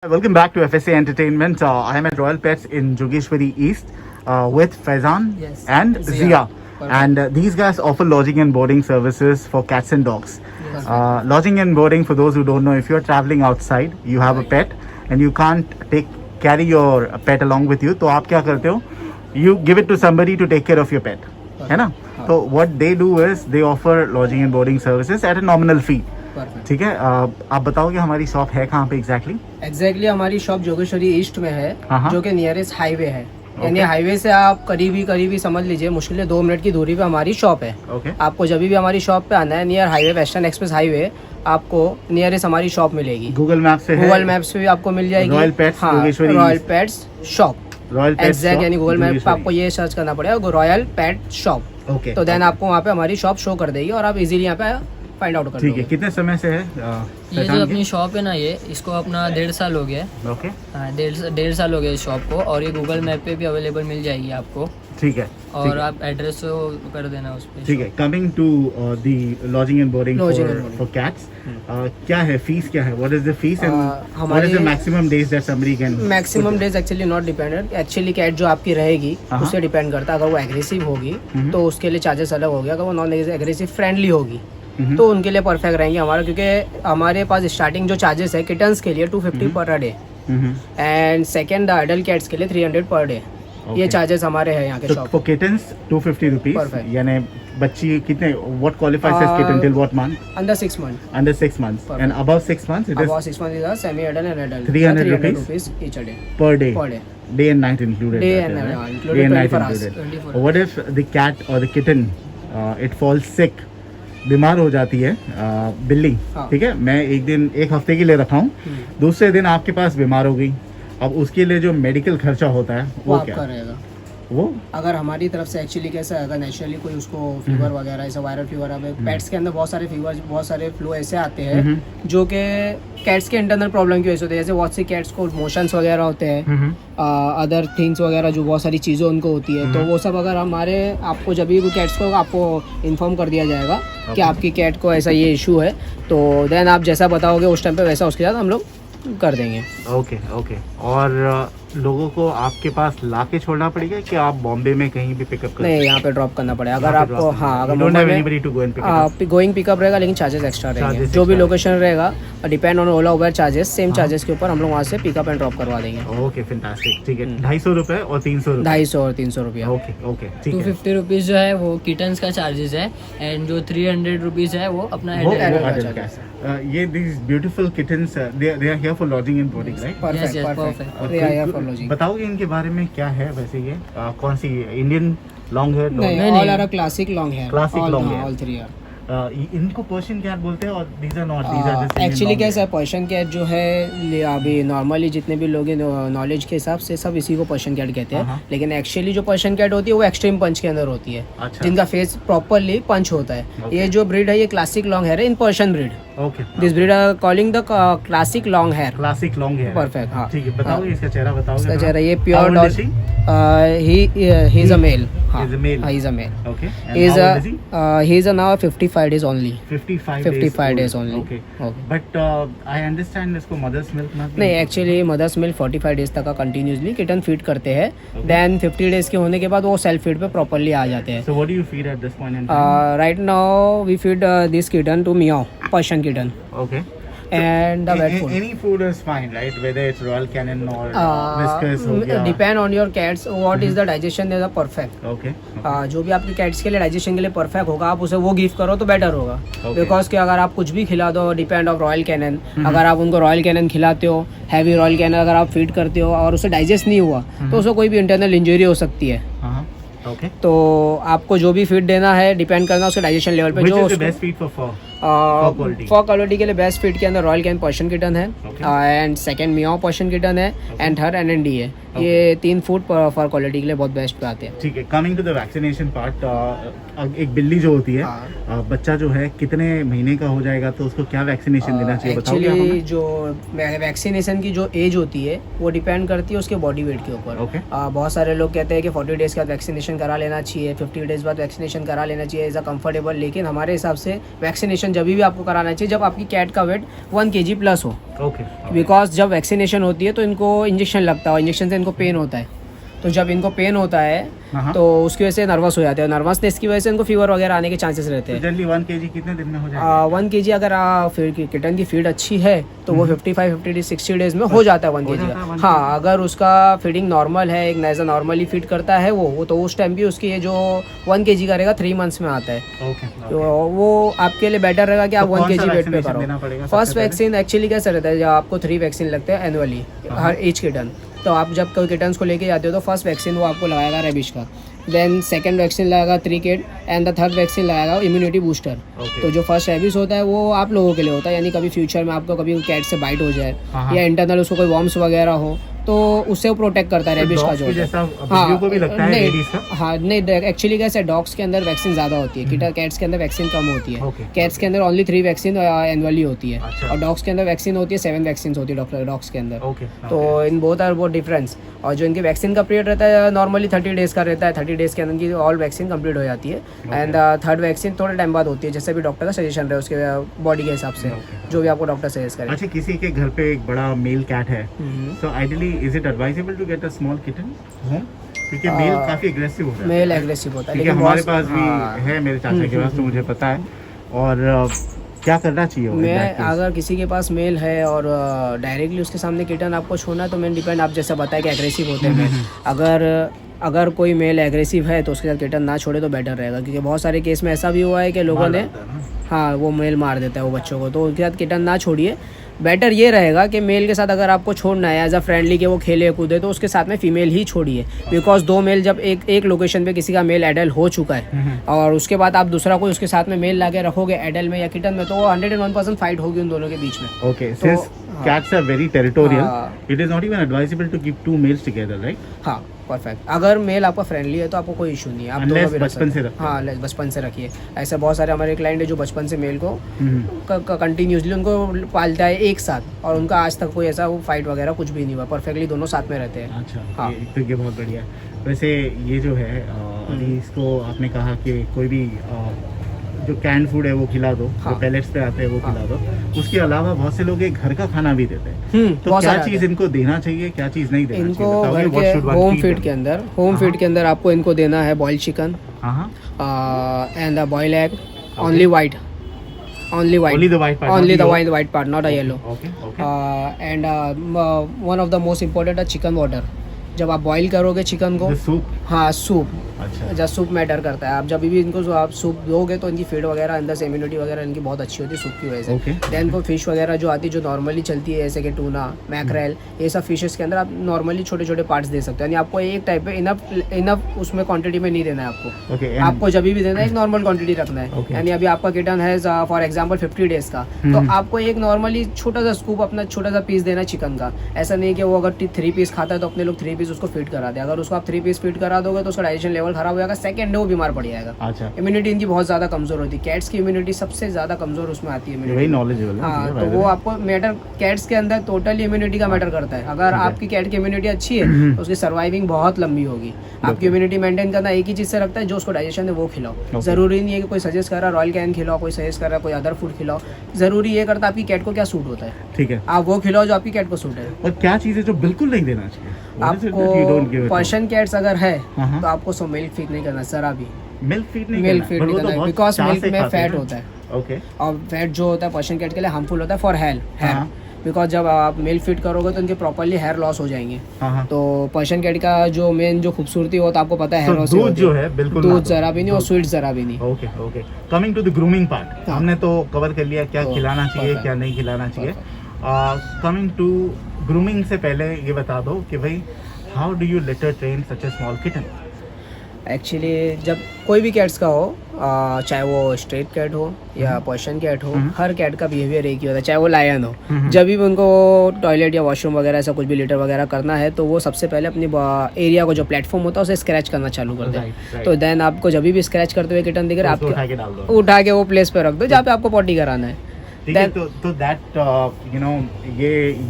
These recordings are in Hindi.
Welcome back to FSA Entertainment. I am at Royal Pets in Jogeshwari East with Faizan and Zia. And these guys offer lodging and boarding services for cats and dogs. Lodging and boarding, for those who don't know, if you're traveling outside, you have a pet and you can't carry your pet along with you, तो आप क्या करते हो? You give it to somebody to take care of your pet, है ना? तो what they do is they offer lodging and boarding services at a nominal fee. ठीक है, आप बताओगे हमारी शॉप है कहाँ पे एग्जैक्टली हमारी शॉप जोगेश्वरी ईस्ट में है, जो कि नियरेस्ट हाईवे है। यानी हाईवे से आप करीबी समझ लीजिए, मुश्किल 2 मिनट की दूरी पे हमारी शॉप है। आपको जब भी हमारी शॉप पे आना है, near highway western express highway, आपको नियरेस्ट हमारी शॉप मिलेगी। गूगल मैप्स पे भी आपको मिल जाएगी। रॉयल पेट्स शॉप एग्जैक्ट, यानी गूगल मैप पे आपको ये सर्च करना पड़ेगा, रॉयल पेट शॉप। तो देन आपको वहाँ पे हमारी शॉप शो कर देगी और आप इजीली यहाँ पे फाइंड आउट कर। ठीक है, कितने समय से है ये जो अपनी शॉप है ना, ये इसको अपना 1.5 साल हो गया। ओके, हाँ, 1.5 साल हो गया इस शॉप को, और ये गूगल मैप पे भी अवेलेबल मिल जाएगी आपको। ठीक है, और आप एड्रेस कर देना उस पे। ठीक है, coming to the lodging and boarding for cats, क्या है फीस, क्या है, what is the fees and what is the maximum days that somebody can? Maximum days actually not dependent, actually cat जो आपकी रहेगी उससे डिपेंड करता है। अगर वो एग्रेसिव होगी तो उसके लिए चार्जेस अलग हो गया, अगर वो नॉन एग्रेसिव फ्रेंडली होगी तो उनके लिए परफेक्ट रहेंगे हमारा, क्योंकि हमारे पास स्टार्टिंग जो चार्जेस है किटन्स के लिए 250 per day and second adult cats के लिए 300 पर डे। ये चार्जेस हमारे हैं यहाँ के शॉप। फॉर किटन्स 250 रुपीस, यानी बच्ची कितने, what qualifies as kitten till what month? Under 6 month. Under 6 months and above 6 months it is above 6 month is a semi adult and adult 300 rupees each day per day, day and night included. Day and night included. What if the cat or the kitten it falls sick, बीमार हो जाती है, बिल्ली, ठीक है, मैं एक हफ्ते के लिए रखा हूँ, दूसरे दिन आपके पास बीमार हो गई, अब उसके लिए जो मेडिकल खर्चा होता है वो क्या रहेगा? वो अगर हमारी तरफ से एक्चुअली कैसा है, अगर नेचुरली कोई उसको फीवर वगैरह ऐसा वायरल फीवर, अब पेट्स के अंदर बहुत सारे फीवर, बहुत सारे फ्लू ऐसे आते हैं जो कि कैट्स के इंटरनल प्रॉब्लम की वजह से होते हैं। जैसे बहुत सी कैट्स को मोशंस वगैरह होते हैं, अदर थिंग्स वगैरह, जो बहुत सारी चीज़ें उनको होती है, तो वो सब अगर हमारे आपको जब भी कैट्स को आपको इन्फॉर्म कर दिया जाएगा कि आपकी कैट को ऐसा ये इशू है, तो देन आप जैसा बताओगे उस टाइम पे वैसा उसके साथ हम लोग कर देंगे। ओके। और लोगों को आपके पास लाके छोड़ना पड़ेगा कि आप बॉम्बे में कहीं भी पिकअप कर? नहीं, यहाँ पे ड्रॉप करना पड़ेगा। अगर आपको अगर गोइंग पिकअप रहेगा, लेकिन चार्जेस एक्स्ट्रा रहेंगे। जो भी लोकेशन रहेगा, depend on Ola Uber charges, same charges के ऊपर हम लोग वहाँ से पिकअप एंड ड्रॉप करवा देंगे। Okay, fantastic. ठीक है, 250 रुपए और 300 रुपए, 250 और 300 रुपया। ओके, 250 रुपीज़ जो है वो किटन्स का चार्जेस है, एंड जो 300 रुपीज़ है वो अपना ये these beautiful kittens, they are here for lodging and boarding, right? Perfect. They are here for lodging. बताओगे इनके बारे में क्या है वैसे? ये कौन सी इंडियन लॉन्ग हेयर? नहीं, all are a classic long hair. All three are. इनको पर्शियन कैट बोलते हैं, और these are not, these are just actually कैसा है, पर्शियन कैट जो है अभी नॉर्मली जितने भी लोग नॉलेज के हिसाब से सब इसी को पर्शियन कैट कहते हैं, लेकिन एक्चुअली जो पर्शियन कैट होती है वो एक्सट्रीम पंच के अंदर होती है। जिनका फेस प्रॉपरली पंच होता है। ये जो ब्रीड है ये क्लासिक लॉन्ग हेयर है, in Persian breed. This breed are calling the classic long hair. Perfect, हाँ। ठीक है, बताओगे इसका चेहरा, बताओगे इसका चेहरा। ये pure dog, he is a male. He is a male. Okay. He is now 55 days only. 55 days only. Okay. But I understand इसको मदर्स मिल्क नहीं, एक्चुअली मदर्स मिल्क 45 डेज तक का कंटिन्यूसली किटन फीड करते हैं। देन 50 डेज के होने के बाद वो सेल्फ फीड पे प्रॉपर्ली आ जाते हैं। So what do you feed at this point in time? Right now we feed this kitten to Meow, Persian kitten. Okay. And the wet food. Any food is fine, right? Whether it's Royal Canin or Whiskas हो गया. Depend on your cats. What is the digestion is perfect. Okay. जो भी आपकी कैट्स के लिए डाइजेशन के लिए परफेक्ट होगा, आप उसे वो गिव करो तो बेटर होगा। बिकॉज कि अगर आप कुछ भी खिला दो, डिपेंड ऑफ रॉयल कैनन, अगर आप उनको रॉयल कैनन खिलाते हो, हैवी रॉयल कैनन अगर आप फीड करते हो और उसे डाइजेस्ट नहीं हुआ, तो उसको कोई भी इंटरनल इंजरी हो सकती है। तो आपको जो भी फीड देना है डिपेंड करना उसके डाइजेशन लेवल पे। जो फॉर क्वालिटी के लिए बेस्ट फीड के अंदर रॉयल कैन पर्शियन किटन है, and second Miao Persian kitten है, एंड थर्ड NND है। ये 3 फुट फर क्वालिटी के लिए बहुत बेस्ट पे आते हैं। ठीक है, coming to the vaccination part, एक बिल्ली जो होती है, बच्चा जो है कितने महीने का हो जाएगा तो उसको क्या वैक्सीनेशन देना चाहिए, बताओगे आप एक्चुअली हमें? जो वैक्सीनेशन की जो एज होती है वो डिपेंड करती है उसके बॉडी वेट के ऊपर। Okay. बहुत सारे लोग कहते हैं कि 40 डेज के बाद वैक्सीनेशन करा लेना चाहिए, 50 डेज बाद वैक्सीनेशन करा लेना चाहिए एज अ कंफर्टेबल, लेकिन हमारे हिसाब से वैक्सीनेशन जब भी आपको कराना चाहिए जब आपकी कैट का वेट 1 kg प्लस हो। ओके, बिकॉज जब वैक्सीनेशन होती है तो इनको इंजेक्शन लगता है, इंजेक्शन से इनको पेन होता है, तो जब इनको पेन होता है तो उसकी वजह से नर्वस हो जाते हैं, नर्वसनेस की वजह से इनको फीवर वगैरह आने के चांसेस रहते हैं। जनरली 1 kg कितने दिन में हो जाएगा? 1 kg अगर किटन की फीड अच्छी है तो वो 55, 50, 60 डेज में हो जाता है 1 kg का। हाँ, अगर उसका फीडिंग नॉर्मल है, एक नैज़ा नॉर्मली फीड करता है वो तो उस टाइम भी उसकी ये जो 1 kg करेगा 3 मंथ्स में आता है। तो वो आपके लिए बेटर रहेगा कि आप 1 kg वेट पे करो। फर्स्ट वैक्सीन एक्चुअली कैसे रहता है, जब आपको 3 वैक्सीन लगते हैं एनुअली हर एज किटन, तो आप जब कोई किटन्स को लेके जाते हो तो फर्स्ट वैक्सीन वो आपको लगाएगा रेबिश का, देन सेकंड वैक्सीन लगाएगा 3 kit and the third vaccine लगाएगा इम्यूनिटी बूस्टर। तो जो फर्स्ट रेबिस होता है वो आप लोगों के लिए होता है, यानी कभी फ्यूचर में आपको कभी कैट से बाइट हो जाए या इंटरनल उसको कोई वॉर्म्स वगैरह हो तो उससे वो प्रोटेक्ट करता है रेबिश का जो है। हाँ नहीं, एक्चुअली कैसे डॉग्स के अंदर वैक्सीन ज़्यादा होती है, कैट्स के अंदर वैक्सीन कम होती है। कैट्स के अंदर ओनली 3 वैक्सीन एनुअली होती है और डॉग्स के अंदर वैक्सीन होती है 7 वैक्सीन होती है डॉग्स के अंदर। तो इन बोथ आर बहुत डिफरेंस। और जो इनकी वैक्सीन का पीरियड रहता है नॉर्मली 30 डेज का रहता है, 30 डेज के अंदर की ऑल वैक्सीन कंप्लीट हो जाती है एंड थर्ड वैक्सीन थोड़े टाइम बाद होती है, जैसे भी डॉक्टर का सजेशन रहे उसके बॉडी के हिसाब से जो भी आपको डॉक्टर सजेस्ट करे। अच्छा, किसी के घर पे एक बड़ा मेल कैट है, तो ideally is it advisable to get a small kitten home? क्योंकि मेल काफी एग्रेसिव होता है। मेल एग्रेसिव होता है, लेकिन हमारे पास भी है, मेरे चाचा के पास, तो मुझे पता है। और क्या करना चाहिए? मैं अगर किसी के पास मेल है और डायरेक्टली उसके सामने किटन आपको छोड़ना है तो मैं डिपेंड, आप जैसा बताया कि एग्रेसिव होते हैं, अगर कोई मेल एग्रेसिव है तो उसके साथ किटन ना छोड़े तो बेटर रहेगा, क्योंकि बहुत सारे केस में ऐसा भी हुआ है कि लोगों ने वो मेल मार देता है वो बच्चों को, तो उसके साथ किटन ना छोड़िए। बेटर ये रहेगा कि मेल के साथ अगर आपको छोड़ना है एज अ फ्रेंडली कि वो खेले कूदे तो उसके साथ में फीमेल ही छोड़िए, बिकॉज 2 मेल जब एक लोकेशन पे किसी का मेल एडल्ट हो चुका है और उसके बाद आप दूसरा कोई उसके साथ में मेल ला के रखोगे एडल्ट में या किटन में, तो वो 101% फाइट होगी उन दोनों के बीच में। Okay, since cats are very territorial, it is not even advisable to keep 2 males together, right? हाँ, परफेक्ट। अगर मेल आपका फ्रेंडली है तो आपको कोई इशू नहीं है, आप दोनों भी बचपन से रखिए। हाँ, बचपन से रखिए। ऐसे बहुत सारे हमारे क्लाइंट है जो बचपन से मेल को कंटिन्यूसली उनको पालता है एक साथ और उनका आज तक कोई ऐसा वो फाइट वगैरह कुछ भी नहीं हुआ, परफेक्टली दोनों साथ में रहते हैं। अच्छा, हाँ, तो ये बहुत बढ़िया है। वैसे ये जो है अभी इसको आपने कहा कि कोई भी जो कैंड फूड है वो खिला दो, जो पैलेट्स पे आते हैं वो खिला दो, उसके अलावा बहुत से लोग घर का खाना भी देते हैं, तो क्या चीज इनको देना चाहिए, क्या चीज नहीं देना इनको चाहिए? होम फीड के अंदर आपको इनको देना है boiled chicken and boiled egg, only white, only the white part, not a yellow. And one of the most important is chicken water. जब आप बॉईल करोगे चिकन को, सूप, हाँ सूप, अच्छा, जब सूप मैटर करता है, आप जब भी इनको आप सूप दोगे तो इनकी फीड वगैरह अंदर से इम्यूनिटी वगैरह इनकी बहुत अच्छी होती है सूप की वजह से। देन को फिश वगैरह जो आती है जो नॉर्मली चलती है जैसे कि टूना, मैकरेल, ये सब फिशेस के अंदर आप नॉर्मली छोटे छोटे पार्ट्स दे सकते हैं, यानी आपको एक टाइप पे इनफ उसमें क्वांटिटी में नहीं देना है आपको। आपको जब भी देना है एक नॉर्मल क्वांटिटी रखना है, यानी अभी आपका किटन है फॉर एग्जाम्पल 50 डेज का, तो आपको एक नॉर्मली छोटा सा स्कूप अपना छोटा सा पीस देना चिकन का। ऐसा नहीं कि वो अगर 3 पीस खाता है तो अपने लोग 3 पीस उसको फीड करा दे, अगर उसको आप 3 पीस फीड करा दोगे तो उसका डाइजेशन लेवल खराब हो जाएगा, सेकंड डे वो बीमार पड़ जाएगा। अच्छा, इम्यूनिटी इनकी बहुत ज्यादा कमजोर होती है, कैट्स की इम्यूनिटी सबसे ज्यादा कमजोर उसमें आती है, वही नॉलेजेबल है। हाँ, तो वो आपको मैटर कैट्स के अंदर टोटली इम्यूनिटी का मैटर करता है। अगर आपकी कैट की इम्यूनिटी अच्छी है तो उसकी सर्वाइविंग बहुत लंबी होगी। आपकी इम्यूनिटी मेंटेन करना एक ही चीज से रखता है, जो उसको डाइजेशन है वो खिलाओ। जरूरी नहीं है कि कोई सजेस्ट कर रहा है रॉयल कैन खिलाओ, कोई सजेस्ट कर रहा है कोई अदर फूड खिलाओ, जरूरी ये करता है आपकी कैट को क्या सूट होता है, ठीक है, आप वो खिलाओ जो आपकी कैट को सूट है। और क्या चीज है जो बिल्कुल नहीं देना चाहिए आपको? पर्शियन कैट्स अगर है तो आपको सो मिल्क फीड नहीं करना, जरा भी मिल्क फीड नहीं करना, बिकॉज मिल्क में फैट होता है। ओके, और फैट जो होता है पर्शियन कैट के लिए हार्मफुल होता है फॉर हेयर, बिकॉज जब आप मिल्क फीड करोगे तो उनके प्रॉपर्ली हेयर लॉस हो जाएंगे। तो पर्शियन कैट का जो मेन जो खूबसूरती हो तो आपको पता है हेयर लॉस दूध जो है बिल्कुल दूध जरा भी नहीं और स्वीट जरा भी नहीं। Okay okay, coming to the grooming part, हमने तो कवर कर लिया क्या खिलाना चाहिए क्या नहीं खिलाना चाहिए। कमिंग टू ग्रूमिंग से पहले ये बता दो कि भाई how do you litre train such A small kitten? Actually जब कोई भी कैट्स का हो, चाहे वो स्ट्रेट कैट हो या पर्शियन कैट हो, हर कैट का बिहेवियर एक ही होता है, चाहे वो लायन हो। जब भी उनको टॉयलेट या वॉशरूम वगैरह ऐसा कुछ भी लिटर वगैरह करना है तो वो सबसे पहले अपनी एरिया को जो प्लेटफॉर्म होता है उसे स्क्रैच करना चालू कर दे। तो देन आपको जब भी स्क्रैच करते हुए किटन दिख रहा है, आप उठा के वो प्लेस पे रख दो जहाँ पे आपको पॉटी कराना है। तो दैट यू नो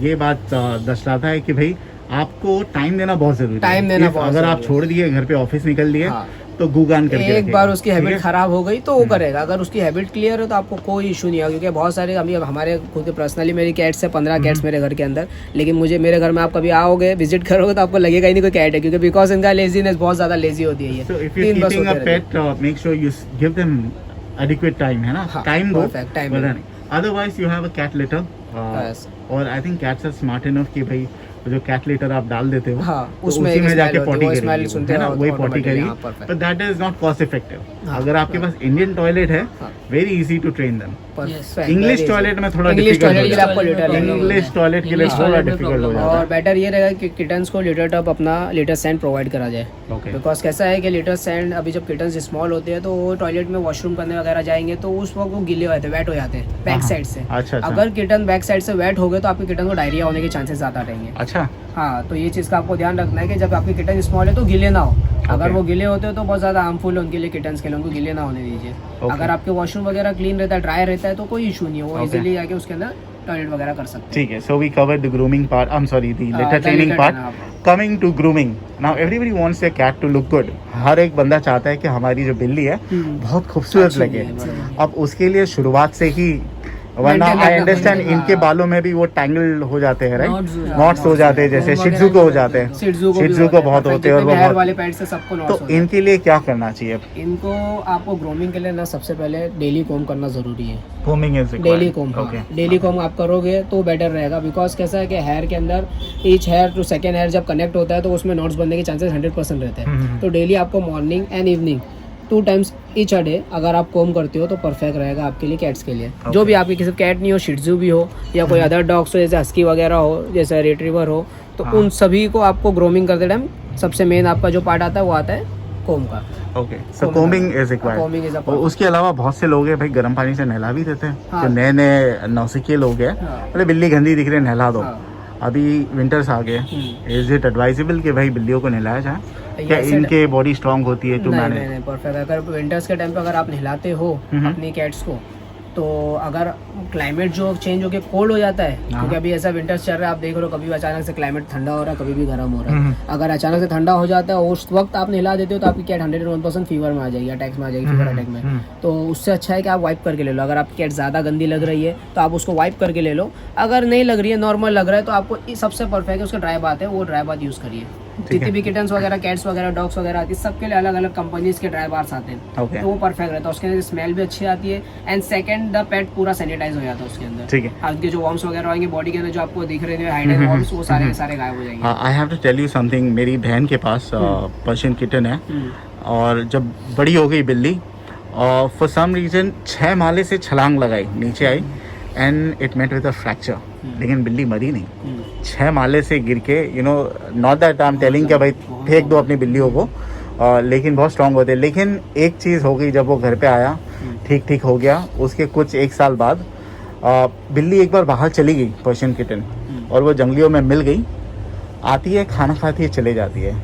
ये बात दर्शाता है कि भाई आपको टाइम देना बहुत जरूरी है। टाइम देना बहुत अगर आप छोड़ दिए, घर पे ऑफिस निकल दिए, हाँ। तो गुगान करके एक बार उसकी हैबिट खराब हो गई तो वो करेगा। अगर उसकी हैबिट क्लियर हो तो आपको कोई इशू नहीं है, क्योंकि बहुत सारे अभी हमारे खुद के पर्सनली मेरी कैट्स है 15 कैट्स मेरे घर के अंदर, लेकिन मेरे घर में आप कभी आओगे विजिट करोगे तो आपको लगेगा ही नहीं कोई कैट है, क्योंकि बिकॉज इनका लेजीनेस बहुत ज्यादा लेजी होती है। So if you're keeping a pet, make sure you give them adequate time, है ना? Time दो, otherwise you have a cat litter, और I think cats are smart enough कि भाई जो कैट लिटर आप डाल देते हो, हाँ, तो उसी में जाके पॉटी करेगी, है ना? वही पॉटी करेगी, but that is not cost effective। अगर आपके पास इंडियन टॉयलेट है, very easy to train them। English toilet में थोड़ा डिफिकल्ट हो जाता है, इंग्लिश टॉयलेट के लिए थोड़ा डिफिकल्ट हो जाता है। और बेटर ये रहेगा कि किटन्स को लिटर टब अपना लिटर सैंड प्रोवाइड करा जाए, बिकॉज कैसा है कि लिटर सैंड अभी जब किटन्स स्मॉल होते हैं तो वो टॉयलेट में वॉशरूम करने वगैरह जाएंगे तो उस वक्त वो गीले हो जाते हैं, वेट हो जाते हैं बैक साइड से। अच्छा। अगर किटन बैक साइड से वेट हो गए तो आपके किटन को डायरिया होने के चांसेस ज्यादा रहेंगे। अच्छा, हाँ, तो ये चीज़ का आपको ध्यान रखना है कि जब आपके किटन स्मॉल है तो गीले ना हो। अगर वो गीले होते हैं तो बहुत ज़्यादा हार्मफुल है उनके लिए, किटन्स के लिए, उनको गीले ना होने दीजिए। अगर आपके वॉशरूम वगैरह क्लीन रहता है, ड्राई रहता है तो कोई इशू नहीं है, वो इजीली आके उसके अंदर टॉयलेट वगैरह कर सकते हैं। ठीक है, so we covered the grooming part, I am sorry the litter training part. Coming to grooming, now everybody wants their cat to look good। हर एक बंदा चाहता है कि हमारी जो बिल्ली है बहुत खूबसूरत लगे। अब उसके लिए शुरुआत से ही, वरना आई अंडरस्टैंड इनके बालों में भी वो टैंगल हो जाते हैं, राइट? नॉट्स हो जाते हैं, जैसे शिट्जू को हो जाते हैं, शिट्जू को बहुत होते हैं, और वो हेयर वाले पेट से सबको नॉट्स तो इनके लिए क्या करना चाहिए? इनको आपको ग्रूमिंग के लिए ना सबसे पहले डेली कॉम्ब करना जरूरी है। Combing is daily comb, daily comb आप करोगे तो बेटर रहेगा, बिकॉज कैसा है कि हेयर के अंदर each hair to second hair जब कनेक्ट होता है तो उसमें नॉट्स बनने के चांसेस 100% रहते हैं। तो डेली आपको morning and evening 2 times each a day अगर आप कॉम्ब करते हो तो परफेक्ट रहेगा आपके लिए, कैट्स के लिए। जो भी आपके किसी कैट नहीं हो, शिट्जू भी हो या कोई अदर डॉग्स हो, जैसे हस्की वगैरह हो, जैसे रिट्रीवर हो, तो उन सभी को आपको ग्रूमिंग करते टाइम सबसे मेन आपका जो पार्ट आता है वो आता है कॉम्ब का। Okay, so combing is required. और उसके अलावा बहुत से लोग हैं भाई गर्म पानी से नहला भी देते हैं, जो नए नए नौसिखिए लोग हैं, मतलब बिल्ली गंदी दिख रही है नहला दो। अभी विंटर्स आ गए, इज इट एडवाइजेबल कि भाई बिल्लियों को नहलाया जाए? क्या इनके बॉडी स्ट्रांग होती है टू मैनेज? नहीं, परफेक्ट। अगर विंटर्स के टाइम पे अगर आप नहलाते हो अपनी कैट्स को, तो अगर क्लाइमेट जो चेंज होकर कोल्ड हो जाता है, क्योंकि अभी ऐसा विंटर्स चल रहा है, आप देख रहे हो कभी भी अचानक से क्लाइमेट ठंडा हो रहा है, कभी भी गर्म हो रहा है। अगर अचानक से ठंडा हो जाता है उस वक्त आप नहला देते हो तो आपकी कैट 101% फीवर में आ जाएगी, अटैक्स में आ जाएगी, फीवर अटैक में। तो उससे अच्छा है कि आप वाइप करके ले लो। अगर आपकी कैट ज़्यादा गंदी लग रही है तो आप उसको वाइप करके ले लो, अगर नहीं लग रही है, नॉर्मल लग रहा है, तो आपको सबसे परफेक्ट है उसका ड्राई बाथ है, वो ड्राई बाथ यूज़ करिए। जितनी भी किटन्स वगैरह, कैट्स वगैरह, डॉग्स वगैरह आती है, सबके लिए अलग अलग कंपनीज के ड्राई बार्स आते हैं, तो वो परफेक्ट रहता है। उसके अंदर स्मेल भी अच्छी आती है, एंड सेकंड द पेट पूरा सैनिटाइज हो जाता है उसके अंदर। ठीक है, आपके जो वॉर्म्स वगैरह आएंगे बॉडी के अंदर, जो आपको दिख रहे हैं हाइडन वॉर्म्स, वो सारे सारे गायब हो जाएंगे। I have to tell you something, मेरी बहन के पास पर्शियन किटन है, और जब बड़ी हो गई बिल्ली, और फॉर सम रीजन 6 माले से छलांग लगाई, नीचे आई, and it met with a fracture, लेकिन बिल्ली मरी नहीं। 6 माले से गिर के, you know, not that I am telling कि भाई फेंक दो अपनी बिल्लियों को, लेकिन बहुत स्ट्रांग होते हैं। लेकिन एक चीज़ हो गई, जब वो घर पे आया, ठीक हो गया, उसके कुछ 1 साल बाद बिल्ली एक बार बाहर चली गई, पर्शियन किटन, और वो जंगलियों में मिल गई, आती है, खाना खाती है, चले जाती है।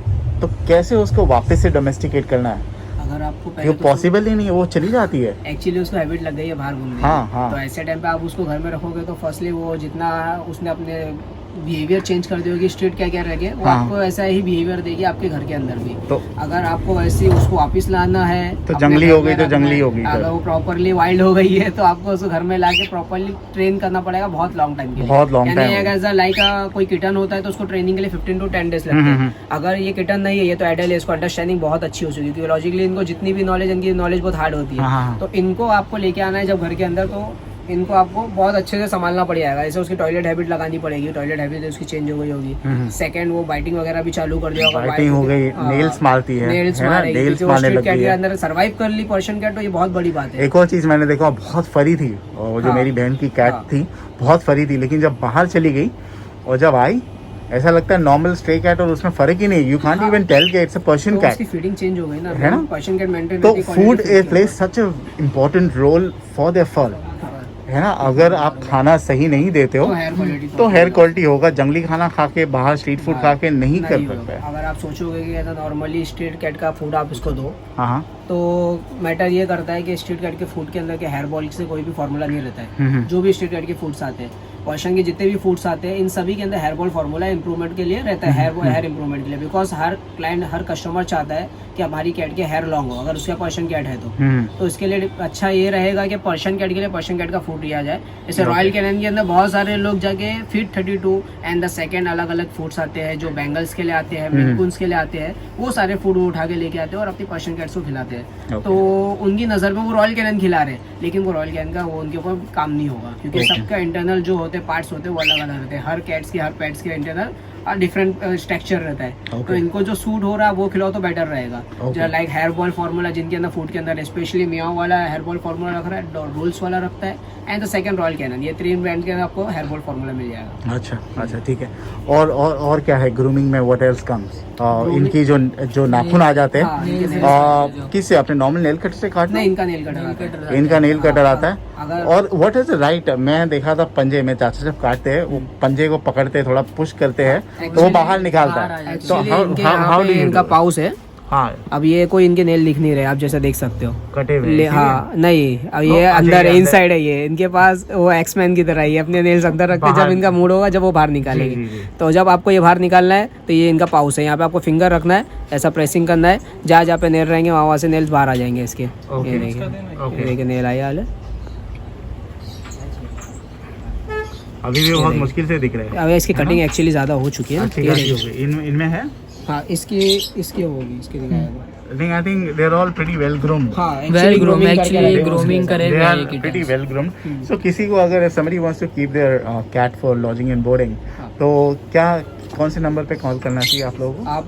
तो कैसे उसको वापस से डोमेस्टिकेट करना है? अगर आपको ये पॉसिबल ही नहीं है, वो चली जाती है। एक्चुअली उसको हैबिट लग गई है बाहर घूमने। हाँ। तो ऐसे टाइम पे आप उसको घर में रखोगे तो फर्स्टली वो जितना उसने अपने बिहेवियर चेंज कर दी होगी, स्ट्रीट क्या रह गए, वो आपको ऐसा ही बिहेवियर देगी आपके घर के अंदर भी। तो अगर आपको वैसे उसको वापस लाना है तो जंगली हो गई, तो जंगली होगी। अगर वो प्रॉपरली वाइल्ड हो गई है तो आपको उसको घर में लाके प्रॉपरली ट्रेन करना पड़ेगा बहुत लॉन्ग टाइम के लिए, बहुत लॉन्ग टाइम। अगर लाइक कोई किटन होता है तो उसको ट्रेनिंग के लिए 15 to 10 days लगते हैं। अगर ये किटन नहीं है, ये तो एडल्ट है, इसको अंडरस्टैंडिंग बहुत अच्छी हो चुकी है, क्योंकि लॉजिकली इनको जितनी भी नॉलेज, इनकी नॉलेज बहुत हार्ड होती है। तो इनको आपको लेके आना है जब घर के अंदर, तो इनको आपको बहुत अच्छे से संभालना पड़ जाएगा। जैसे उसकी टॉयलेट हैबिट लगानी पड़ेगी, टॉयलेट हैबिट उसकी चेंज हो गई होगी। सेकंड, वो बाइटिंग वगैरह भी चालू कर दिया होगा, बाइटिंग हो गई, नेल्स मारती है, नेल्स मारने लगी है। अंदर सर्वाइव कर ली पर्शियन कैट, तो ये बहुत बड़ी बात है। एक और चीज मैंने देखा, बहुत फरी थी, और जो मेरी बहन की कैट थी बहुत फरी थी, लेकिन जब बाहर चली गई और जब आई ऐसा लगता है नॉर्मल स्ट्रे कैट और उसमें फर्क ही नहीं, यू कांट इवन टेल कि इट्स अ पर्शियन तो उसकी कैट, फीडिंग चेंज हो गई ना, है ना? पर्शियन कैट मेंटेन तो food plays such a important role for their fur, है ना? अगर आप खाना सही नहीं देते हो तो हेयर क्वालिटी होगा। जंगली खाना खा के, बाहर स्ट्रीट फूड खा के नहीं कर सकता है। अगर आप सोचोगे कि ऐसा नॉर्मली स्ट्रीट कैट का फूड आप इसको दो, हाँ, तो मैटर ये करता है कि स्ट्रीट कैट के फूड के अंदर के हेयर बॉल से कोई भी फार्मूला नहीं रहता है। जो भी स्ट्रीट कैट के फूड्स आते हैं, पर्शियन के जितने भी फूड्स आते हैं, इन सभी के अंदर हेयर बॉल फार्मूला इंप्रूवमेंट के लिए रहता है, हेयर इंप्रूवमेंट के लिए। Because her client, her customer चाहता है कि हमारी कैट के हेयर लॉन्ग हो, अगर उसका पर्शियन कैट है तो इसके लिए अच्छा ये रहेगा कि पर्शियन कैट के लिए पर्शियन कैट का फूड लिया जाए। जैसे रॉयल कैनन के अंदर बहुत सारे लोग जाके फिट 32 एंड द सेकंड अलग अलग फूड्स आते हैं, जो बेंगल्स के लिए आते हैं, मिनकुन्स के लिए आते हैं, वो सारे फूड वो उठा के लेके आते हैं और अपनी पर्शियन कैट्स को खिलाते हैं। तो उनकी नज़र में वो रॉयल कैनन खिला रहे हैं, लेकिन वो रॉयल कैनन का वो उनके ऊपर काम नहीं होगा, क्योंकि सबका इंटरनल जो होते हैं पार्ट्स होते हैं वो अलग अलग रहते हैं। हर कैट्स की, हर पेट्स के इंटरनल डिफरेंट स्ट्रक्चर रहता है। तो इनको जो सूट हो रहा है वो खिलाओ तो बेटर रहेगा। जो लाइक हेयर बॉल फार्मूला जिनके अंदर फूड के अंदर स्पेशली मियाओ वाला हेयर बॉल फार्मूला रख रहा है, रोल्स वाला रखता है, and the second Royal Canin, ये 3 ब्रांड के अंदर आपको हेयर बॉल फार्मूला मिल जाएगा। अच्छा, ठीक है। और क्या है ग्रूमिंग में, व्हाट एल्स कम्स? इनकी जो नाखून आ जाते हैं, किससे? अपने नॉर्मल नेल कटर से काटना? इनका नेल कटर, इनका नेल कटर आता है। और व्हाट इज राइट? मैं देखा था पंजे में चाचा जब काटते हैं, वो पंजे को पकड़ते हैं, थोड़ा पुश करते हैं तो वो बाहर निकालता है। तो हाउ डू इनका पाउच है। हाँ, अब ये कोई इनके नेल दिख नहीं रहे, आप जैसा देख सकते हो कटे हुए। हाँ नहीं, अब ये अंदर इनसाइड है, ये इनके पास वो एक्समैन की तरह ही अपने नेल्स अंदर रखते हैं। जब इनका मूड होगा, जब वो बाहर निकालेंगे, तो जब आपको ये बाहर निकालना है तो ये इनका पाउच है, यहाँ पे आपको फिंगर रखना है, ऐसा प्रेसिंग करना है, जहाँ पे नेल रहेंगे वहाँ से नेल्स बाहर आ जाएंगे इसके। ये देखिए नेल आया हाल है, अभी भी बहुत मुश्किल से दिख रहे हैं। अब इसकी कटिंग एक्चुअली ज्यादा हो चुकी है। इनमें है, हाँ इसकी होगी, इसकी I think they're all pretty well groomed. हाँ, well groomed, actually grooming करे हुए हैं They are pretty well groomed. So किसी को अगर somebody wants to keep their cat for lodging and boarding, तो क्या कौन से नंबर पे कॉल करना चाहिए आप लोगों को? आप